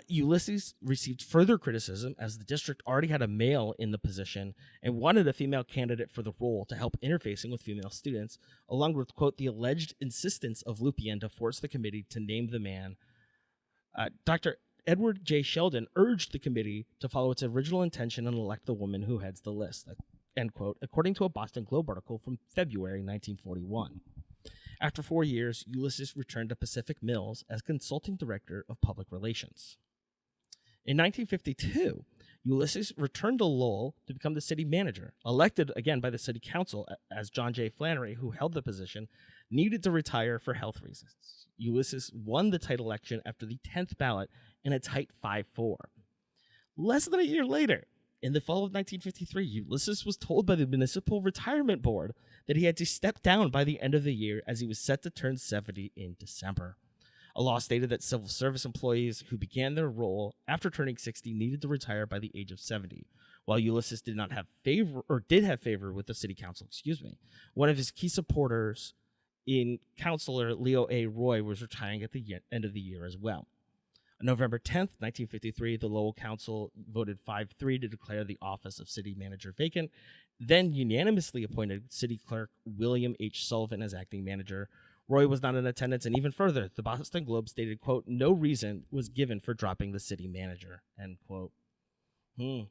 Ulysses received further criticism as the district already had a male in the position and wanted a female candidate for the role to help interfacing with female students, along with, quote, the alleged insistence of Lupien to force the committee to name the man. Dr. Edward J. Sheldon urged the committee to follow its original intention and elect the woman who heads the list, end quote, according to a Boston Globe article from February 1941. After 4 years, Ulysses returned to Pacific Mills as consulting director of public relations. In 1952, Ulysses returned to Lowell to become the city manager, elected again by the city council as John J. Flannery, who held the position, needed to retire for health reasons. Ulysses won the title election after the 10th ballot in a tight 5-4. Less than a year later, in the fall of 1953, Ulysses was told by the Municipal Retirement Board that he had to step down by the end of the year as he was set to turn 70 in December. A law stated that civil service employees who began their role after turning 60 needed to retire by the age of 70. While Ulysses did have favor with the city council, one of his key supporters in Councilor Leo A. Roy was retiring at the end of the year as well. On November 10th, 1953, the Lowell Council voted 5-3 to declare the office of city manager vacant, then unanimously appointed city clerk William H. Sullivan as acting manager. Roy was not in attendance, and even further, the Boston Globe stated, quote, no reason was given for dropping the city manager, end quote. No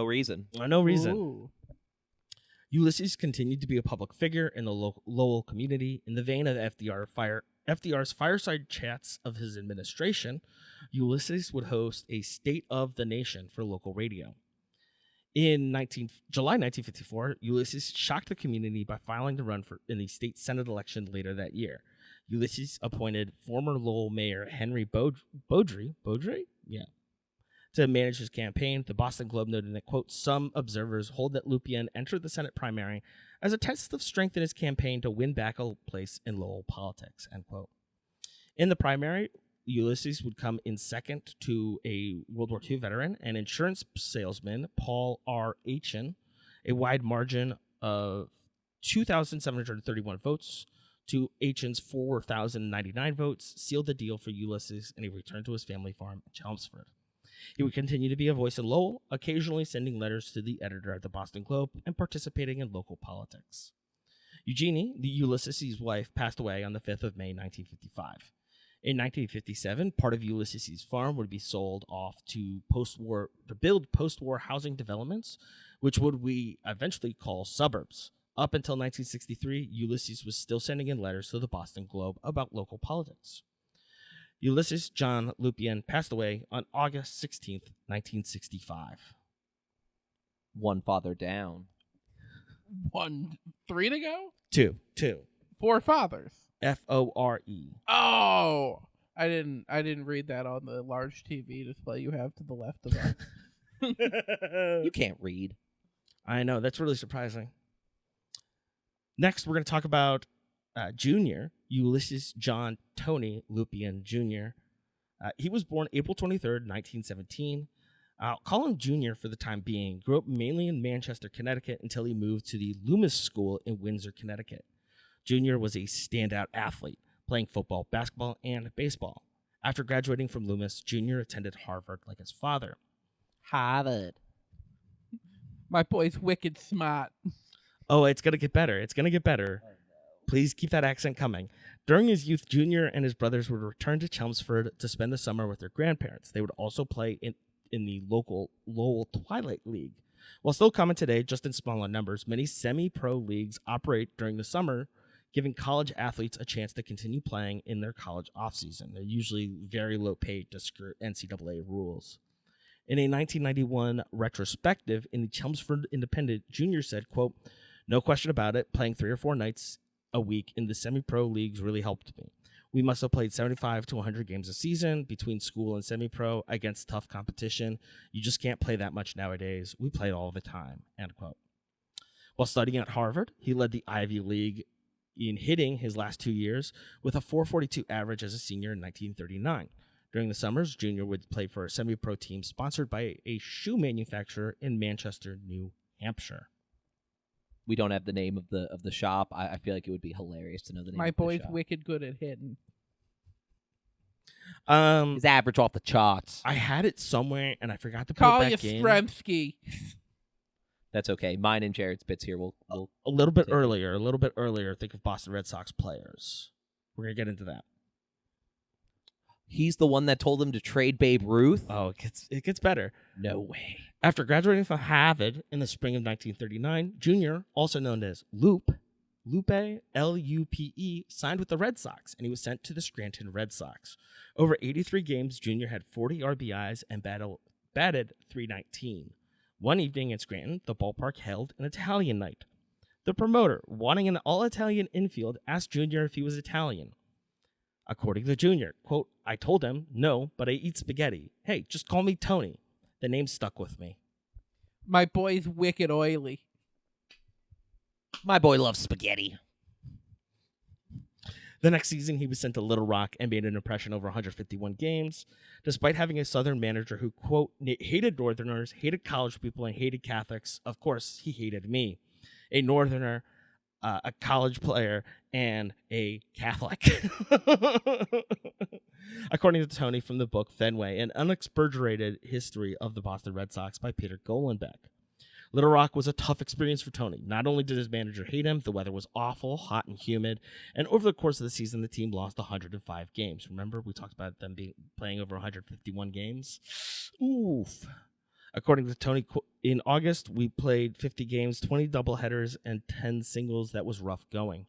reason. No reason. Ooh. Ulysses continued to be a public figure in the Lowell community. In the vein of FDR's fireside chats of his administration, Ulysses would host a State of the Nation for local radio. In July 1954, Ulysses shocked the community by filing to run in the state senate election later that year. Ulysses appointed former Lowell Mayor Henry Beaudry? Yeah. To manage his campaign. The Boston Globe noted that, quote, some observers hold that Lupien entered the Senate primary as a test of strength in his campaign to win back a place in Lowell politics, end quote. In the primary, Ulysses would come in second to a World War II veteran and insurance salesman, Paul R. Aitchen. A wide margin of 2,731 votes to Aitchen's 4,099 votes sealed the deal for Ulysses, and he returned to his family farm in Chelmsford. He would continue to be a voice in Lowell, occasionally sending letters to the editor at the Boston Globe and participating in local politics. Eugenie, the Ulysses' wife, passed away on the 5th of May, 1955. In 1957, part of Ulysses' farm would be sold off to build post-war housing developments, which we eventually call suburbs. Up until 1963, Ulysses was still sending in letters to the Boston Globe about local politics. Ulysses John Lupien passed away on August 16th, 1965. One father down. 3 to go? Two. Forefathers. Fore. Oh, I didn't read that on the large TV display you have to the left of us. You can't read. I know, that's really surprising. Next, we're going to talk about Junior, Ulysses John Tony Lupien Jr. He was born April 23rd, 1917. I'll call him Junior for the time being. Grew up mainly in Manchester, Connecticut, until he moved to the Loomis School in Windsor, Connecticut. Junior was a standout athlete, playing football, basketball, and baseball. After graduating from Loomis, Junior attended Harvard like his father. Harvard. My boy's wicked smart. Oh, it's going to get better. It's going to get better. Please keep that accent coming. During his youth, Junior and his brothers would return to Chelmsford to spend the summer with their grandparents. They would also play in the local Lowell Twilight League. While still common today, just in smaller numbers, many semi-pro leagues operate during the summer, giving college athletes a chance to continue playing in their college offseason. They're usually very low paid to skirt NCAA rules. In a 1991 retrospective in the Chelmsford Independent, Junior said, quote, "No question about it, playing 3 or 4 nights a week in the semi-pro leagues really helped me. We must have played 75 to 100 games a season between school and semi-pro against tough competition. You just can't play that much nowadays. We played all the time," end quote. While studying at Harvard, he led the Ivy League in hitting his last 2 years with a .442 average as a senior in 1939. During the summers, Junior would play for a semi-pro team sponsored by a shoe manufacturer in Manchester, New Hampshire. we don't have the name of the shop. I feel like it would be hilarious to know the name. My of the boy's shop. wicked good at hitting. His average off the charts. I had it somewhere and I forgot to put Call it you back in. Stremski. That's okay. Mine and Jared's bits here. We'll A little bit take it. earlier. Think of Boston Red Sox players. We're gonna get into that. He's the one that told him to trade Babe Ruth. Oh, it gets better. No way. After graduating from Harvard in the spring of 1939, Jr., also known as Lupe, Lupe, signed with the Red Sox, and he was sent to the Scranton Red Sox. Over 83 games, Jr. had 40 RBIs and batted .319. One evening in Scranton, the ballpark held an Italian night. The promoter, wanting an all-Italian infield, asked Jr. if he was Italian. According to Jr., quote, I told him, no, but I eat spaghetti. Hey, just call me Tony. The name stuck with me. My boy's wicked oily. My boy loves spaghetti. The next season, he was sent to Little Rock and made an impression over 151 games, despite having a Southern manager who, quote, hated Northerners, hated college people, and hated Catholics. Of course, he hated me, a Northerner, a college player, and a Catholic. According to Tony from the book Fenway, an unexpurgated history of the Boston Red Sox by Peter Golenbeck. Little Rock was a tough experience for Tony. Not only did his manager hate him, the weather was awful, hot and humid, and over the course of the season, the team lost 105 games. Remember, we talked about them playing over 151 games? Oof. According to Tony, in August, we played 50 games, 20 doubleheaders, and 10 singles. That was rough going.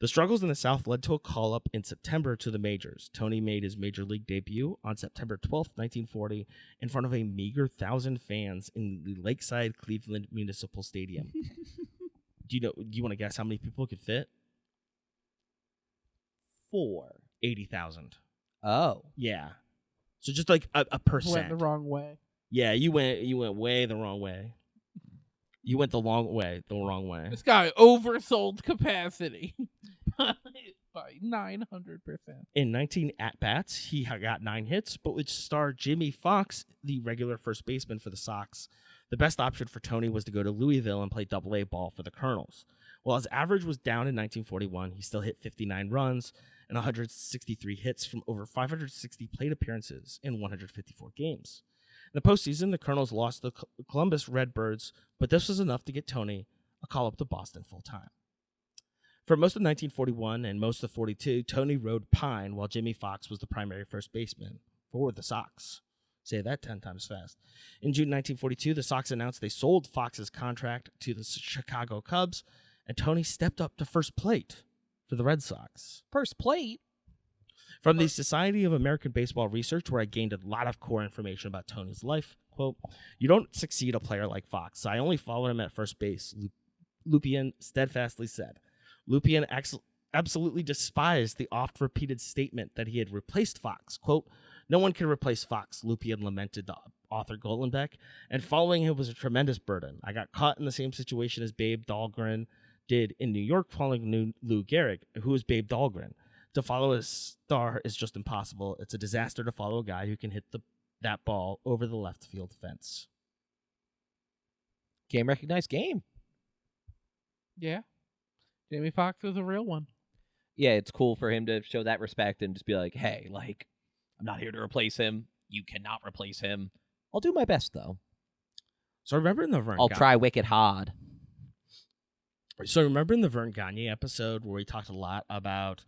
The struggles in the South led to a call-up in September to the majors. Tony made his major league debut on September 12, 1940, in front of a meager 1,000 fans in the Lakeside Cleveland Municipal Stadium. Do you want to guess how many people could fit? 80,000. Oh. Yeah. So just like a percent. Went the wrong way. Yeah, you went way the wrong way. You went the wrong way. This guy oversold capacity by 900%. In 19 at-bats, he got 9 hits, but which starred Jimmie Foxx, the regular first baseman for the Sox. The best option for Tony was to go to Louisville and play Double-A ball for the Colonels. While his average was down in 1941, he still hit 59 runs and 163 hits from over 560 plate appearances in 154 games. In the postseason, the Colonels lost the Columbus Redbirds, but this was enough to get Tony a call-up to Boston full-time. For most of 1941 and most of 42, Tony rode Pine while Jimmie Foxx was the primary first baseman for the Sox. Say that 10 times fast. In June 1942, the Sox announced they sold Fox's contract to the Chicago Cubs, and Tony stepped up to first plate for the Red Sox. First plate? From the Society of American Baseball Research, where I gained a lot of core information about Tony's life, quote, you don't succeed a player like Fox. I only followed him at first base, Lupien steadfastly said. Lupien absolutely despised the oft-repeated statement that he had replaced Fox. Quote, no one can replace Fox, Lupien lamented the author Golenbeck, and following him was a tremendous burden. I got caught in the same situation as Babe Dahlgren did in New York following Lou Gehrig, who was Babe Dahlgren. To follow a star is just impossible. It's a disaster to follow a guy who can hit that ball over the left field fence. Game recognized game. Yeah. Jimmie Foxx was a real one. Yeah, it's cool for him to show that respect and just be like, hey, like, I'm not here to replace him. You cannot replace him. I'll do my best, though. So remember in the Vern I'll try wicked hard. So remember in the Vern Gagne episode where we talked a lot about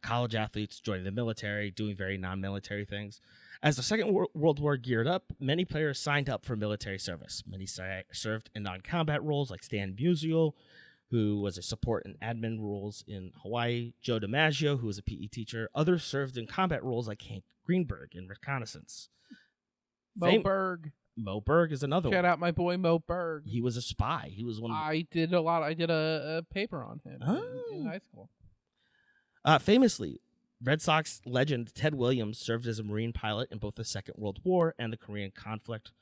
college athletes joining the military, doing very non-military things. As the Second World War geared up, many players signed up for military service. Many served in non-combat roles like Stan Musial, who was a support and admin roles in Hawaii, Joe DiMaggio, who was a PE teacher. Others served in combat roles like Hank Greenberg in reconnaissance. Mo Berg. Mo Berg is another one. Shout out my boy Mo Berg. He was a spy. He was one. I did a paper on him in high school. Famously, Red Sox legend Ted Williams served as a Marine pilot in both the Second World War and the Korean conflict.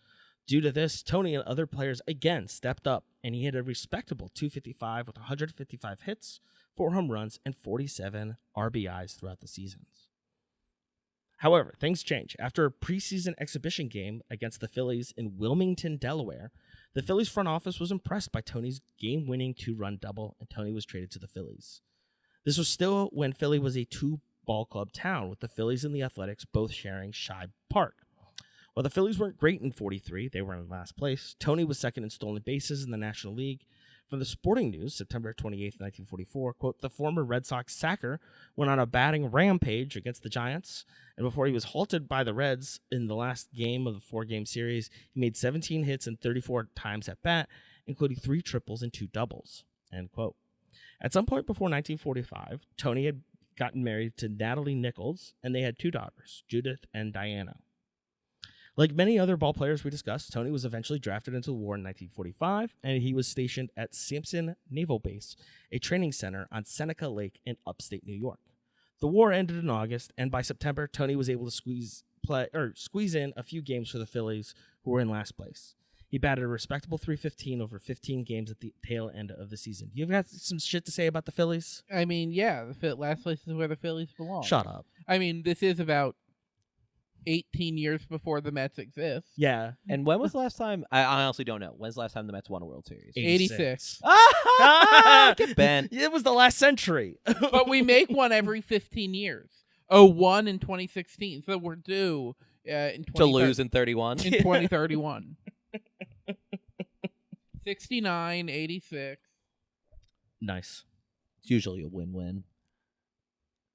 Due to this, Tony and other players again stepped up, and he had a respectable .255 with 155 hits, 4 home runs, and 47 RBIs throughout the seasons. However, things change. After a preseason exhibition game against the Phillies in Wilmington, Delaware, The Phillies front office was impressed by Tony's game-winning 2-run double, and Tony was traded to the Phillies. This was still when Philly was a 2-ball club town, with the Phillies and the Athletics both sharing Shibe Park. While the Phillies weren't great in 43, they were in last place. Tony was second in stolen bases in the National League. From the Sporting News, September 28, 1944, quote, the former Red Sox sacker went on a batting rampage against the Giants, and before he was halted by the Reds in the last game of the 4-game series, he made 17 hits and 34 times at bat, including 3 triples and 2 doubles, end quote. At some point before 1945, Tony had gotten married to Natalie Nichols, and they had 2 daughters, Judith and Diana. Like many other ball players we discussed, Tony was eventually drafted into the war in 1945, and he was stationed at Sampson Naval Base, a training center on Seneca Lake in upstate New York. The war ended in August, and by September, Tony was able to squeeze in a few games for the Phillies, who were in last place. He batted a respectable .315 over 15 games at the tail end of the season. You've got some shit to say about the Phillies? I mean, yeah, the last place is where the Phillies belong. Shut up. I mean, this is about 18 years before the Mets exist. Yeah. And when was the last time? I honestly don't know. When's the last time the Mets won a World Series? 86. Get bent. It was the last century. But we make one every 15 years. 1 in 2016. So we're due in To lose in 31. in 2031. 69, 86. Nice. It's usually a win-win.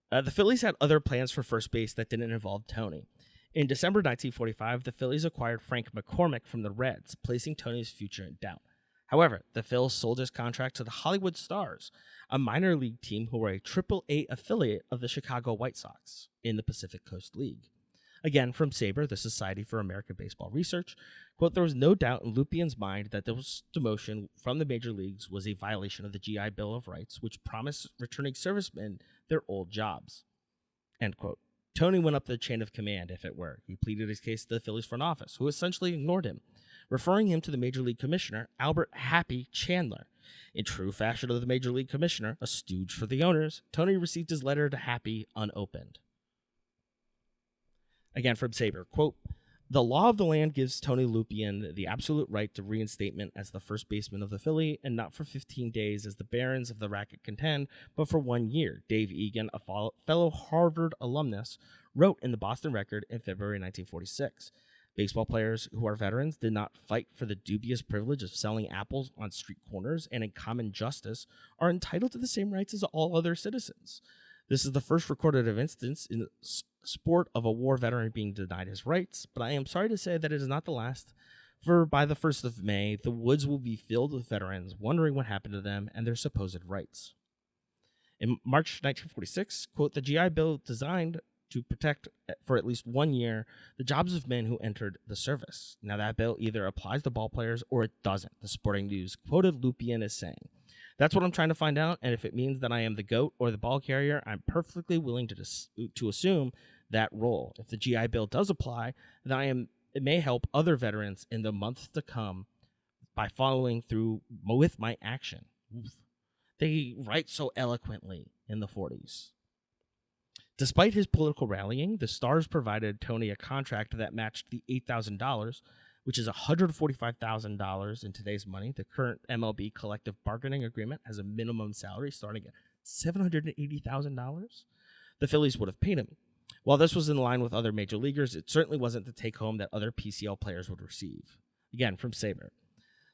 The Phillies had other plans for first base that didn't involve Tony. In December 1945, the Phillies acquired Frank McCormick from the Reds, placing Tony's future in doubt. However, the Phils sold his contract to the Hollywood Stars, a minor league team who were a AAA affiliate of the Chicago White Sox in the Pacific Coast League. Again, from SABR, the Society for American Baseball Research, quote, there was no doubt in Lupien's mind that this demotion from the major leagues was a violation of the GI Bill of Rights, which promised returning servicemen their old jobs, end quote. Tony went up the chain of command, if it were. He pleaded his case to the Phillies front office, who essentially ignored him, referring him to the Major League Commissioner, Albert Happy Chandler. In true fashion of the Major League Commissioner, a stooge for the owners, Tony received his letter to Happy unopened. Again from SABR, quote, the law of the land gives Tony Lupien the absolute right to reinstatement as the first baseman of the Philly, and not for 15 days as the barons of the racket contend, but for 1 year. Dave Egan, a fellow Harvard alumnus, wrote in the Boston Record in February 1946. Baseball players who are veterans did not fight for the dubious privilege of selling apples on street corners and in common justice are entitled to the same rights as all other citizens. This is the first recorded instance in sport of a war veteran being denied his rights, but I am sorry to say that it is not the last, for by the 1st of May, the woods will be filled with veterans wondering what happened to them and their supposed rights. In March 1946, quote, the GI Bill designed to protect for at least 1 year the jobs of men who entered the service. Now that bill either applies to ball players or it doesn't, the Sporting News quoted Lupien as saying. That's what I'm trying to find out, and if it means that I am the GOAT or the ball carrier, I'm perfectly willing to assume that role. If the GI Bill does apply, then it may help other veterans in the months to come by following through with my action. They write so eloquently in the 40s. Despite his political rallying, the Stars provided Tony a contract that matched the $8,000, which is $145,000 in today's money. The current MLB collective bargaining agreement has a minimum salary starting at $780,000. The Phillies would have paid him. While this was in line with other major leaguers, it certainly wasn't the take-home that other PCL players would receive. Again, from SABR.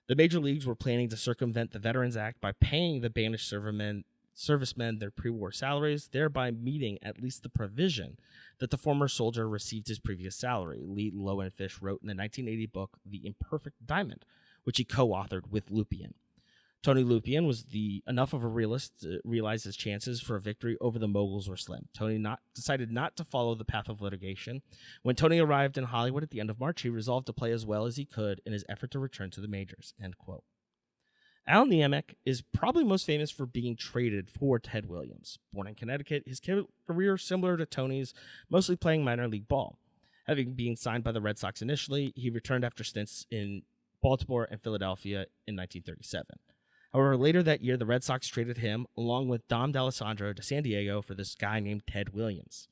The major leagues were planning to circumvent the Veterans Act by paying the banished servicemen their pre-war salaries, thereby meeting at least the provision that the former soldier received his previous salary. Lee Lowenfish wrote in the 1980 book The Imperfect Diamond, which he co-authored with Lupien. Tony Lupien was enough of a realist to realize his chances for a victory over the moguls were slim. Tony decided not to follow the path of litigation. When Tony arrived in Hollywood at the end of March, he resolved to play as well as he could in his effort to return to the majors, end quote. Al Niemic is probably most famous for being traded for Ted Williams. Born in Connecticut, his career similar to Tony's, mostly playing minor league ball. Having been signed by the Red Sox initially, he returned after stints in Baltimore and Philadelphia in 1937. However, later that year, the Red Sox traded him, along with Dom D'Alessandro, to San Diego for this guy named Ted Williams.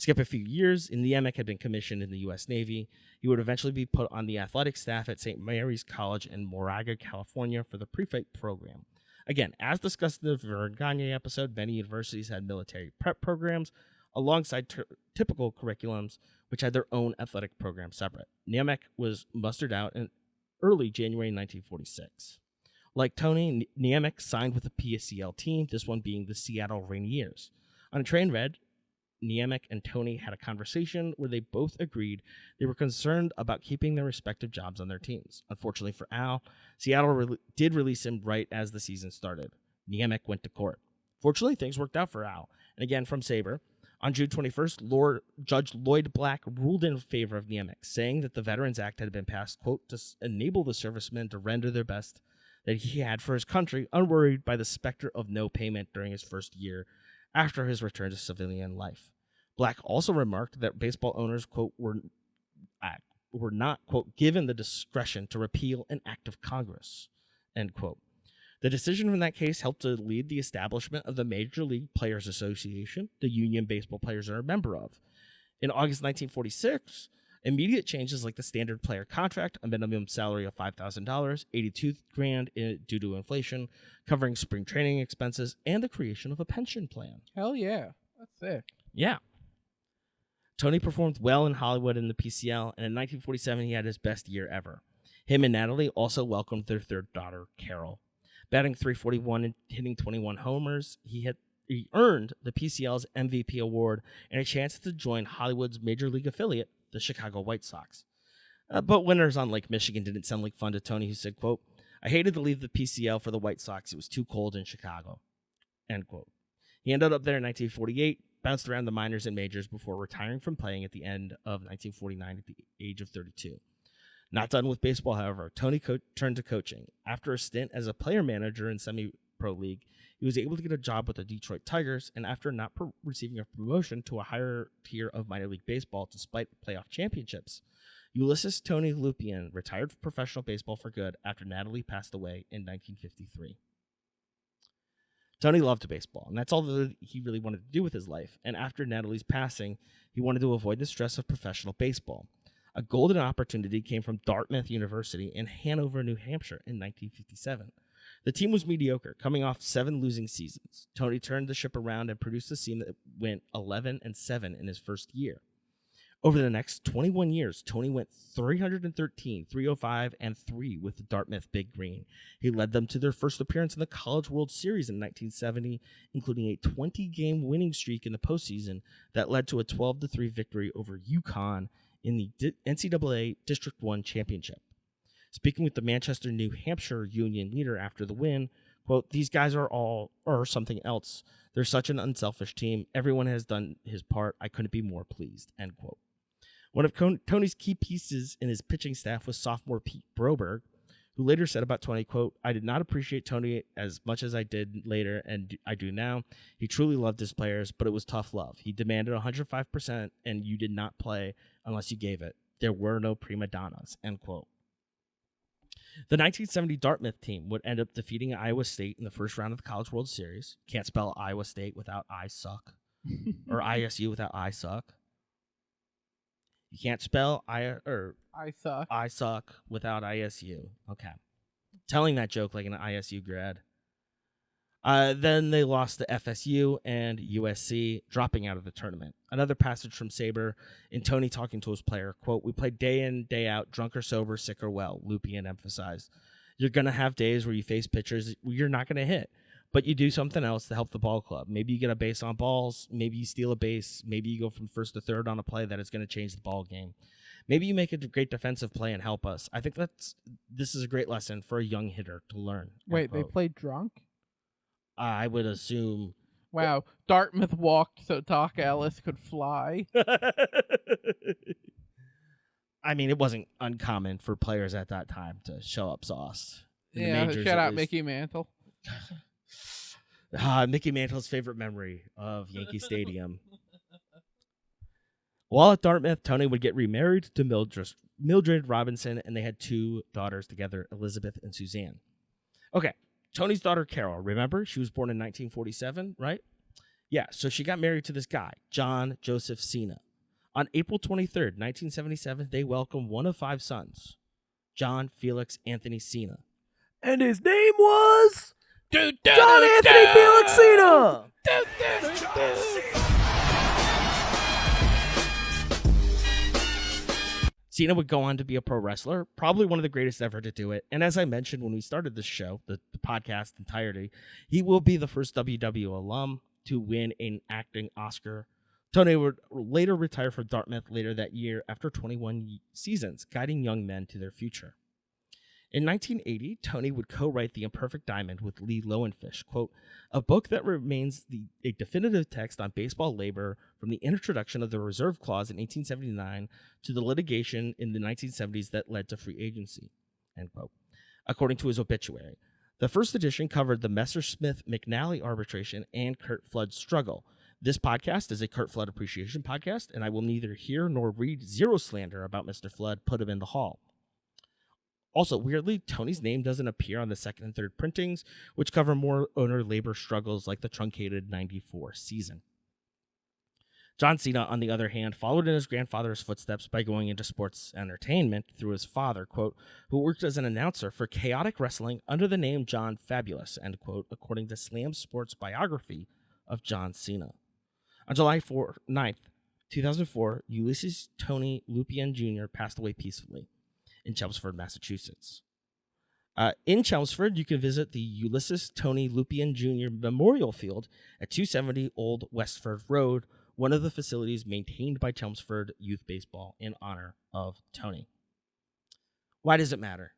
Skip a few years, and Niemic had been commissioned in the U.S. Navy. He would eventually be put on the athletic staff at St. Mary's College in Moraga, California for the pre-fight program. Again, as discussed in the Vern Gagne episode, many universities had military prep programs alongside typical curriculums, which had their own athletic program separate. Niemic was mustered out in early January 1946. Like Tony, Niemic signed with the PSCL team, this one being the Seattle Rainiers. On a train read, Niemic and Tony had a conversation where they both agreed they were concerned about keeping their respective jobs on their teams. Unfortunately for Al, Seattle did release him right as the season started. Niemic went to court. Fortunately, things worked out for Al. And again, from Sabre, on June 21st, Judge Lloyd Black ruled in favor of Niemic, saying that the Veterans Act had been passed, quote, to enable the servicemen to render their best that he had for his country, unworried by the specter of no payment during his first year after his return to civilian life. Black also remarked that baseball owners, quote, were not, quote, given the discretion to repeal an act of Congress, end quote. The decision from that case helped to lead the establishment of the Major League Players Association, the union baseball players are a member of. In August 1946, immediate changes like the standard player contract, a minimum salary of $5,000, $82,000 due to inflation, covering spring training expenses, and the creation of a pension plan. Hell yeah. That's sick. Yeah. Tony performed well in Hollywood in the PCL, and in 1947 he had his best year ever. Him and Natalie also welcomed their third daughter, Carol. Batting .341 and hitting 21 homers, he earned the PCL's MVP award and a chance to join Hollywood's major league affiliate, the Chicago White Sox. But winters on Lake Michigan didn't sound like fun to Tony, who said, quote, "I hated to leave the PCL for the White Sox. It was too cold in Chicago," end quote. He ended up there in 1948, bounced around the minors and majors before retiring from playing at the end of 1949 at the age of 32. Not done with baseball, however, Tony turned to coaching. After a stint as a player manager in semi-pro league, he was able to get a job with the Detroit Tigers, and after not receiving a promotion to a higher tier of minor league baseball despite playoff championships, Ulysses Tony Lupien retired from professional baseball for good after Natalie passed away in 1953. Tony loved baseball, and that's all that he really wanted to do with his life. And after Natalie's passing, he wanted to avoid the stress of professional baseball. A golden opportunity came from Dartmouth University in Hanover, New Hampshire in 1957. The team was mediocre, coming off 7 losing seasons. Tony turned the ship around and produced a team that went 11-7 in his first year. Over the next 21 years, Tony went 313, 305, and 3 with the Dartmouth Big Green. He led them to their first appearance in the College World Series in 1970, including a 20-game winning streak in the postseason that led to a 12-3 victory over UConn in the NCAA District 1 Championship. Speaking with the Manchester, New Hampshire union leader after the win, quote, "These guys are something else. They're such an unselfish team. Everyone has done his part. I couldn't be more pleased," end quote. One of Tony's key pieces in his pitching staff was sophomore Pete Broberg, who later said about Tony, quote, "I did not appreciate Tony as much as I did later, and I do now. He truly loved his players, but it was tough love. He demanded 105%, and you did not play unless you gave it. There were no prima donnas," end quote. The 1970 Dartmouth team would end up defeating Iowa State in the first round of the College World Series. Can't spell Iowa State without I suck. Or ISU without I suck. You can't spell I suck without ISU. Okay. Telling that joke like an ISU grad. Then they lost to FSU and USC, dropping out of the tournament. Another passage from Sabre in Tony talking to his player, quote, "We play day in, day out, drunk or sober, sick or well," Lupien emphasized. "You're going to have days where you face pitchers you're not going to hit, but you do something else to help the ball club. Maybe you get a base on balls, maybe you steal a base, maybe you go from first to third on a play that is going to change the ball game. Maybe you make a great defensive play and help us. I think this is a great lesson for a young hitter to learn." Wait, they played drunk? I would assume. Wow, Dartmouth walked so Doc Ellis could fly. I mean, it wasn't uncommon for players at that time to show up sauce. Yeah, shout out Mickey Mantle. Mickey Mantle's favorite memory of Yankee Stadium. While at Dartmouth, Tony would get remarried to Mildred Robinson, and they had 2 daughters together, Elizabeth and Suzanne. Okay. Tony's daughter, Carol, remember? She was born in 1947, right? Yeah, so she got married to this guy, John Joseph Cena. On April 23rd, 1977, they welcomed one of 5 sons, John Felix Anthony Cena. And his name was John Anthony Felix Cena! Cena would go on to be a pro wrestler, probably one of the greatest ever to do it. And as I mentioned when we started this show, the podcast entirety, he will be the first WW alum to win an acting Oscar. Tony would later retire from Dartmouth later that year after 21 seasons, guiding young men to their future. In 1980, Tony would co-write The Imperfect Diamond with Lee Lowenfish, quote, a book that remains a definitive text on baseball labor from the introduction of the Reserve Clause in 1879 to the litigation in the 1970s that led to free agency, end quote, according to his obituary. The first edition covered the Messersmith-McNally arbitration and Curt Flood's struggle. This podcast is a Curt Flood appreciation podcast, and I will neither hear nor read zero slander about Mr. Flood. Put him in the hall. Also, weirdly, Tony's name doesn't appear on the second and third printings, which cover more owner labor struggles like the truncated 94 season. John Cena, on the other hand, followed in his grandfather's footsteps by going into sports entertainment through his father, quote, who worked as an announcer for Chaotic Wrestling under the name John Fabulous, end quote, according to Slam Sports biography of John Cena. On July 9th, 2004, Ulysses Tony Lupien Jr. passed away peacefully in Chelmsford, Massachusetts. In Chelmsford, you can visit the Ulysses Tony Lupien Jr. Memorial Field at 270 Old Westford Road, one of the facilities maintained by Chelmsford Youth Baseball in honor of Tony. Why does it matter?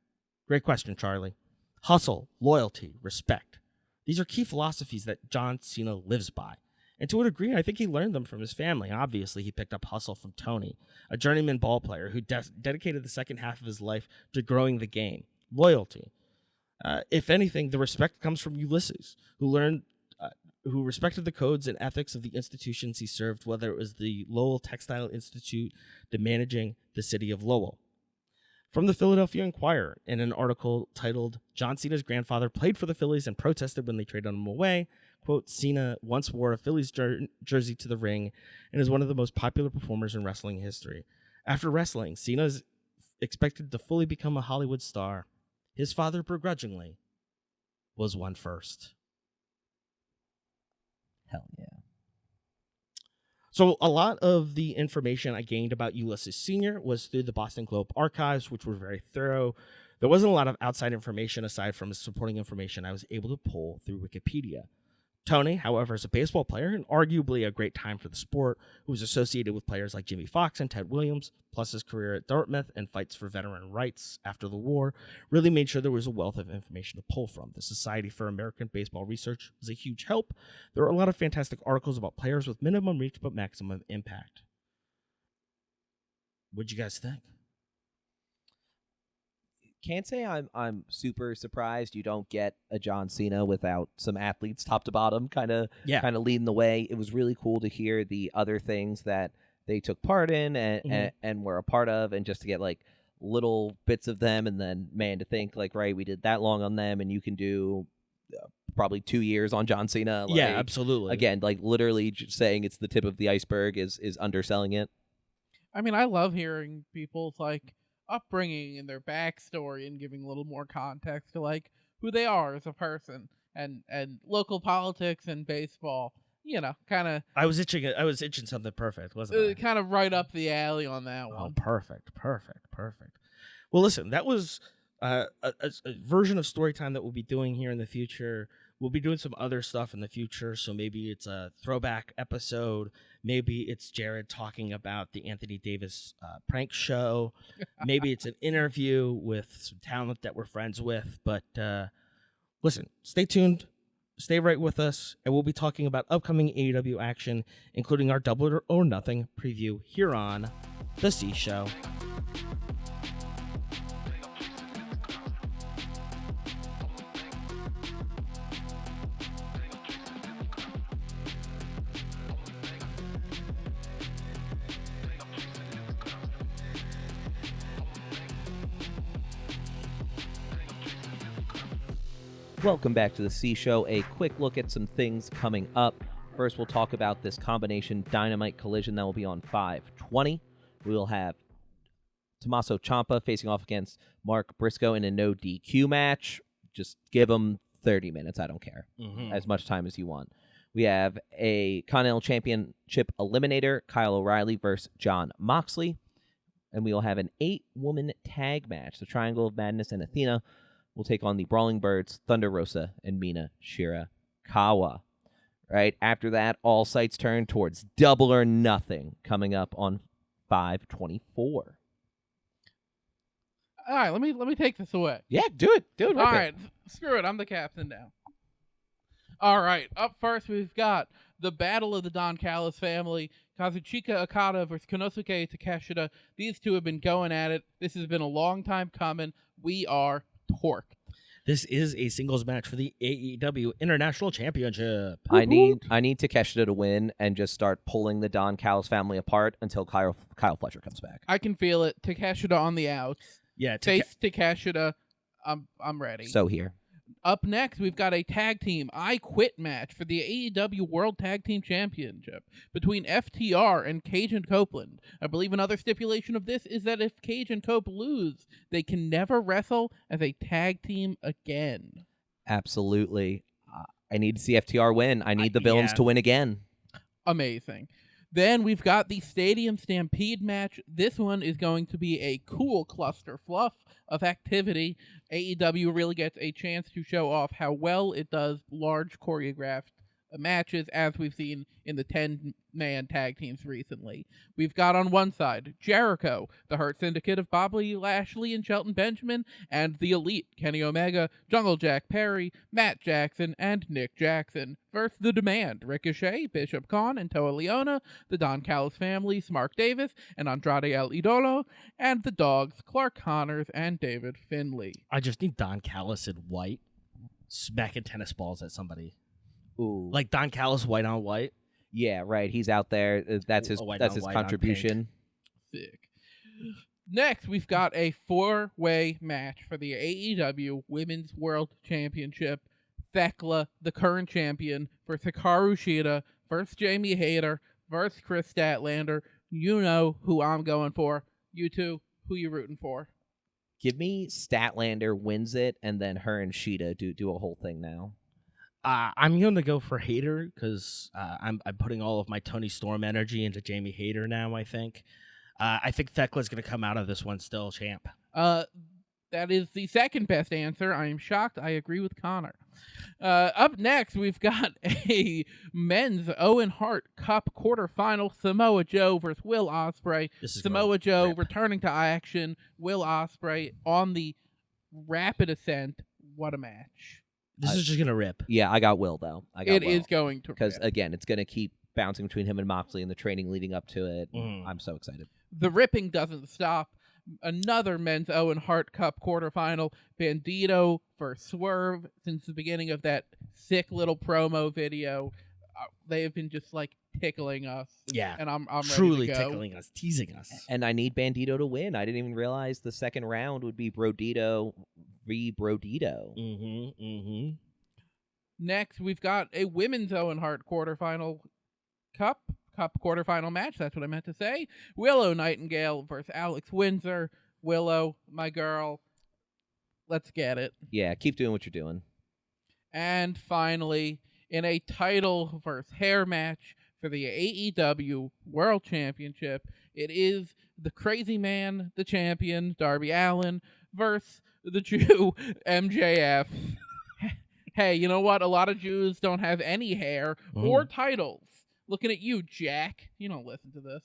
Great question, Charlie. Hustle, loyalty, respect. These are key philosophies that John Cena lives by. And to a degree, I think he learned them from his family. Obviously, he picked up hustle from Tony, a journeyman ball player who dedicated the second half of his life to growing the game. Loyalty. If anything, the respect comes from Ulysses, who respected the codes and ethics of the institutions he served, whether it was the Lowell Textile Institute to managing the city of Lowell. From the Philadelphia Inquirer, in an article titled, John Cena's grandfather played for the Phillies and protested when they traded him away, quote, Cena once wore a Phillies jersey to the ring and is one of the most popular performers in wrestling history. After wrestling, Cena is expected to fully become a Hollywood star. His father, begrudgingly, was one first. Hell yeah. So a lot of the information I gained about Ulysses Sr. was through the Boston Globe archives, which were very thorough. There wasn't a lot of outside information aside from the supporting information I was able to pull through Wikipedia. Tony, however, is a baseball player and arguably a great time for the sport, who was associated with players like Jimmie Foxx and Ted Williams, plus his career at Dartmouth and fights for veteran rights after the war, really made sure there was a wealth of information to pull from. The Society for American Baseball Research was a huge help. There are a lot of fantastic articles about players with minimum reach but maximum impact. What'd you guys think? Can't say I'm super surprised you don't get a John Cena without some athletes top to bottom kind of leading the way. It was really cool to hear the other things that they took part in and were a part of, and just to get like little bits of them, and then man, to think like, right, we did that long on them, and you can do probably 2 years on John Cena. Like, yeah, absolutely. Again, like literally just saying it's the tip of the iceberg is underselling it. I mean, I love hearing people's like upbringing and their backstory and giving a little more context to like who they are as a person, and local politics and baseball, you know, kind of. I was itching something perfect, wasn't I? Kind of right up the alley on that one. Oh, perfect. Well, listen, that was a version of Storytime that we'll be doing here in the future. We'll be doing some other stuff in the future, so maybe it's a throwback episode. Maybe it's Jared talking about the Anthony Davis prank show. Maybe it's an interview with some talent that we're friends with. But listen, stay tuned. Stay right with us, and we'll be talking about upcoming AEW action, including our Double or Nothing preview here on The C Show. Welcome back to the C Show. A quick look at some things coming up. First, we'll talk about this combination Dynamite Collision that will be on 5/20. We will have Tommaso Ciampa facing off against Mark Briscoe in a no DQ match. Just give him 30 minutes. I don't care. As much time as you want. We have a Continental Championship Eliminator, Kyle O'Reilly versus Jon Moxley. And we will have an 8-woman tag match. The Triangle of Madness and Athena will take on the Brawling Birds, Thunder Rosa, and Mina Shirakawa. Right after that, all sights turn towards Double or Nothing coming up on 5/24. All right, let me take this away. Yeah, do it. All right, screw it. I'm the captain now. All right, up first we've got the Battle of the Don Callis family. Kazuchika Okada versus Konosuke Takeshita. These two have been going at it. This has been a long time coming. We are torqued. This is a singles match for the AEW International Championship. I need Takeshita to win and just start pulling the Don Callis family apart until Kyle Fletcher comes back. I can feel it. Takeshita on the outs. Yeah, Face Takeshita. I'm ready. So here. Up next, we've got a tag team I Quit match for the AEW World Tag Team Championship between FTR and Cage and Copeland. I believe another stipulation of this is that if Cage and Cope lose, they can never wrestle as a tag team again. Absolutely. I need to see FTR win. I need the villains to win again. Amazing. Then we've got the Stadium Stampede match. This one is going to be a cool cluster fluff of activity. AEW really gets a chance to show off how well it does large choreographed matches, as we've seen in the 10-man tag teams recently. We've got on one side Jericho, the Hurt Syndicate of Bobby Lashley and Shelton Benjamin, and the Elite, Kenny Omega, Jungle Jack Perry, Matt Jackson, and Nick Jackson, versus The Demand, Ricochet, Bishop Khan, and Toa Leona, the Don Callis family, Mark Davis, and Andrade El Idolo, and the Dogs, Clark Connors, and David Finlay. I just need Don Callis in white smacking tennis balls at somebody. Ooh. Like Don Callis white on white. Yeah, right. He's out there. That's his contribution. Sick. Next, we've got a 4-way match for the AEW Women's World Championship. Thekla, the current champion, versus Hikaru Shida, versus Jamie Hayter, versus Chris Statlander. You know who I'm going for. You two, who you rooting for? Give me Statlander wins it, and then her and Shida do a whole thing now. I'm going to go for Hayter because I'm putting all of my Tony Storm energy into Jamie Hayter now, I think. I think Thekla's going to come out of this one still champ. That is the second best answer. I am shocked. I agree with Connor. Up next, we've got a men's Owen Hart Cup quarterfinal. Samoa Joe versus Will Ospreay. Samoa Joe returning to action. Will Ospreay on the rapid ascent. What a match. This is just going to rip. Yeah, I got Will, though. It is going to rip. Because, again, it's going to keep bouncing between him and Moxley and the training leading up to it. I'm so excited. The ripping doesn't stop. Another men's Owen Hart Cup quarterfinal. Bandito versus Swerve. Since the beginning of that sick little promo video, they have been just, like, tickling us. Yeah. And I'm truly ready to go. tickling us, teasing us. And I need Bandito to win. I didn't even realize the second round would be Brodito v. Brodito. Next, we've got a women's Owen Hart quarterfinal cup quarterfinal match. That's what I meant to say. Willow Nightingale versus Alex Windsor. Willow, my girl. Let's get it. Yeah, keep doing what you're doing. And finally, in a title versus hair match for the AEW World Championship, it is the crazy man, the champion, Darby Allin, versus the Jew, MJF. Hey, you know what? A lot of Jews don't have any hair or titles. Looking at you, Jack. You don't listen to this.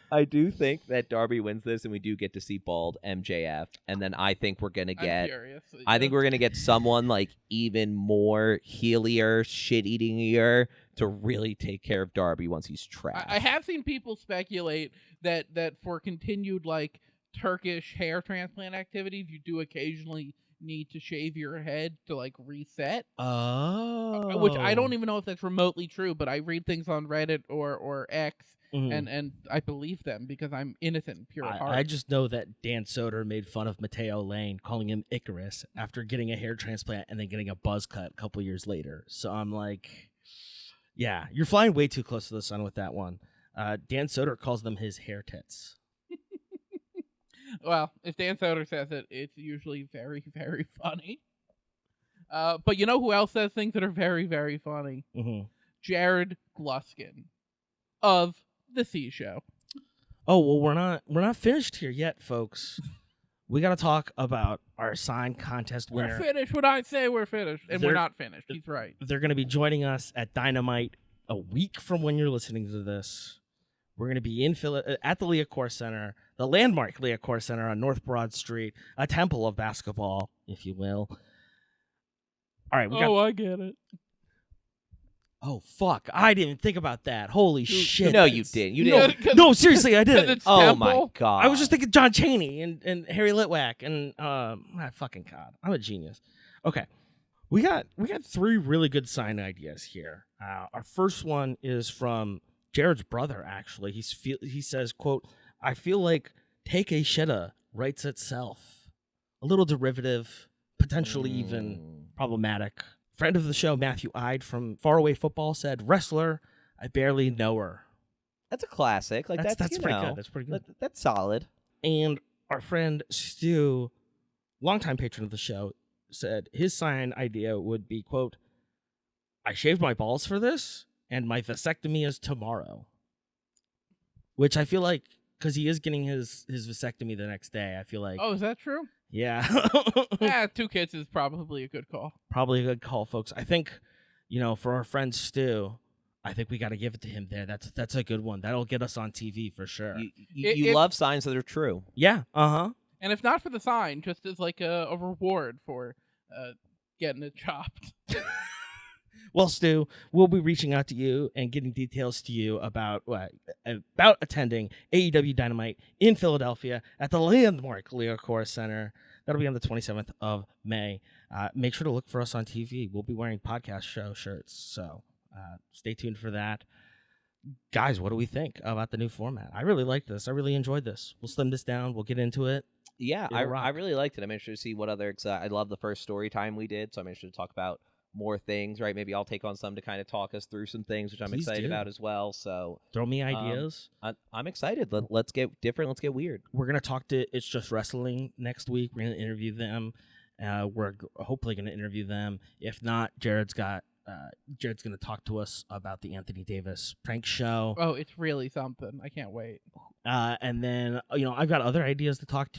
I do think that Darby wins this, and we do get to see bald MJF, and then I think we're gonna get. I think we're gonna get someone like even more heelier, shit-eatingier to really take care of Darby once he's trash. I have seen people speculate that for continued like Turkish hair transplant activities, you do occasionally need to shave your head to like reset. Oh. Which I don't even know if that's remotely true, but I read things on Reddit or X, and I believe them because I'm innocent and pure at heart. I just know that Dan Soder made fun of Mateo Lane, calling him Icarus after getting a hair transplant and then getting a buzz cut a couple years later. So I'm like, yeah, you're flying way too close to the sun with that one. Dan Soder calls them his hair tits. Well, if Dan Soder says it, it's usually very, very funny. But you know who else says things that are very, very funny? Jared Gluskin of The C Show. Oh, well, we're not finished here yet, folks. We got to talk about our signed contest winner. We're finished when I say we're finished, and we're not finished. He's right. They're going to be joining us at Dynamite a week from when you're listening to this. We're going to be in at the Liacouras Center, the landmark Liacouras Center on North Broad Street, a temple of basketball, if you will. All right, I get it. Oh, fuck. I didn't even think about that. Holy shit. No, you didn't. You didn't. No, seriously, I didn't. Oh, Temple? my God. I was just thinking John Chaney and Harry Litwack and my fucking God. I'm a genius. Okay. We got 3 really good sign ideas here. Our first one is from Jared's brother, actually. He says, quote, I feel like Take a Shitta writes itself. A little derivative, potentially even problematic. Friend of the show, Matthew Ide from Faraway Football said, wrestler, I barely know her. That's a classic. Like that's pretty good. That's pretty good. That's solid. And our friend Stu, longtime patron of the show, said his sign idea would be, quote, I shaved my balls for this, and my vasectomy is tomorrow. Which I feel like, because he is getting his vasectomy the next day, I feel like... Oh, is that true? Yeah. 2 kids is probably a good call. Probably a good call, folks. I think, for our friend Stu, I think we got to give it to him there. That's a good one. That'll get us on TV for sure. You love signs that are true. Yeah, uh-huh. And if not for the sign, just as like a reward for getting it chopped. Well, Stu, we'll be reaching out to you and getting details to you about attending AEW Dynamite in Philadelphia at the landmark Liacouras Center. That'll be on the 27th of May. Make sure to look for us on TV. We'll be wearing podcast show shirts, so stay tuned for that. Guys, what do we think about the new format? I really liked this. I really enjoyed this. We'll slim this down. We'll get into it. Yeah, I really liked it. I'm interested to see what other... I love the first story time we did, so I'm interested to talk about more things, right? Maybe I'll take on some to kind of talk us through some things, which I'm excited about as well. So throw me ideas. I'm excited. Let's get different. Let's get weird. We're going to talk to It's Just Wrestling next week. We're going to interview them. We're hopefully going to interview them. If not, Jared's going to talk to us about the Anthony Davis prank show. Oh, it's really something. I can't wait. And then, I've got other ideas to talk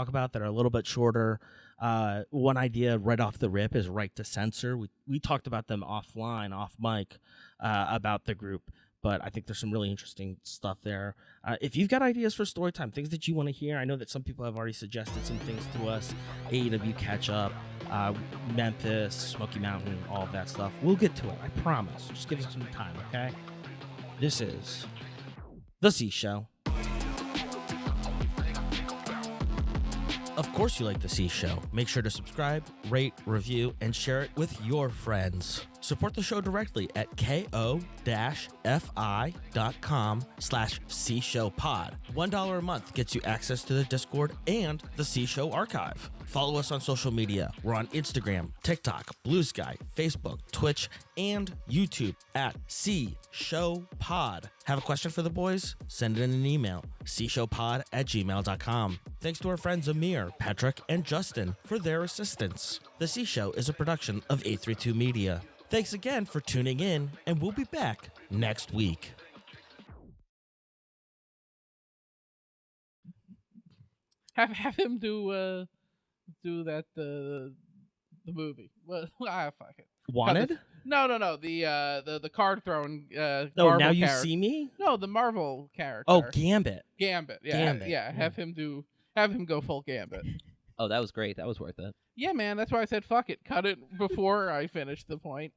about that are a little bit shorter. One idea right off the rip is Right to Censor. We talked about them offline, off mic, about the group, but I think there's some really interesting stuff there. If you've got ideas for story time, things that you want to hear, I know that some people have already suggested some things to us. AEW Catch Up, Memphis, Smoky Mountain, all of that stuff. We'll get to it, I promise. Just give us some time, okay? This is The C Show. Of course you like The C Show. Make sure to subscribe, rate, review, and share it with your friends. Support the show directly at ko-fi.com/C-Show-pod. $1 a month gets you access to the Discord and the C Show archive. Follow us on social media. We're on Instagram, TikTok, Blue Sky, Facebook, Twitch, and YouTube at C Show Pod. Have a question for the boys? Send in an email, cshowpod@gmail.com. Thanks to our friends Amir, Patrick, and Justin for their assistance. The C Show is a production of 832 Media. Thanks again for tuning in, and we'll be back next week. Have him do that the movie. Well, fuck it. Wanted? No. The card throwing. Oh, Marvel Now You character. See Me? No, the Marvel character. Oh, Gambit. Gambit. Yeah, Gambit. yeah. Have him go full Gambit. Oh, that was great. That was worth it. Yeah, man. That's why I said fuck it. Cut it before I finish the point.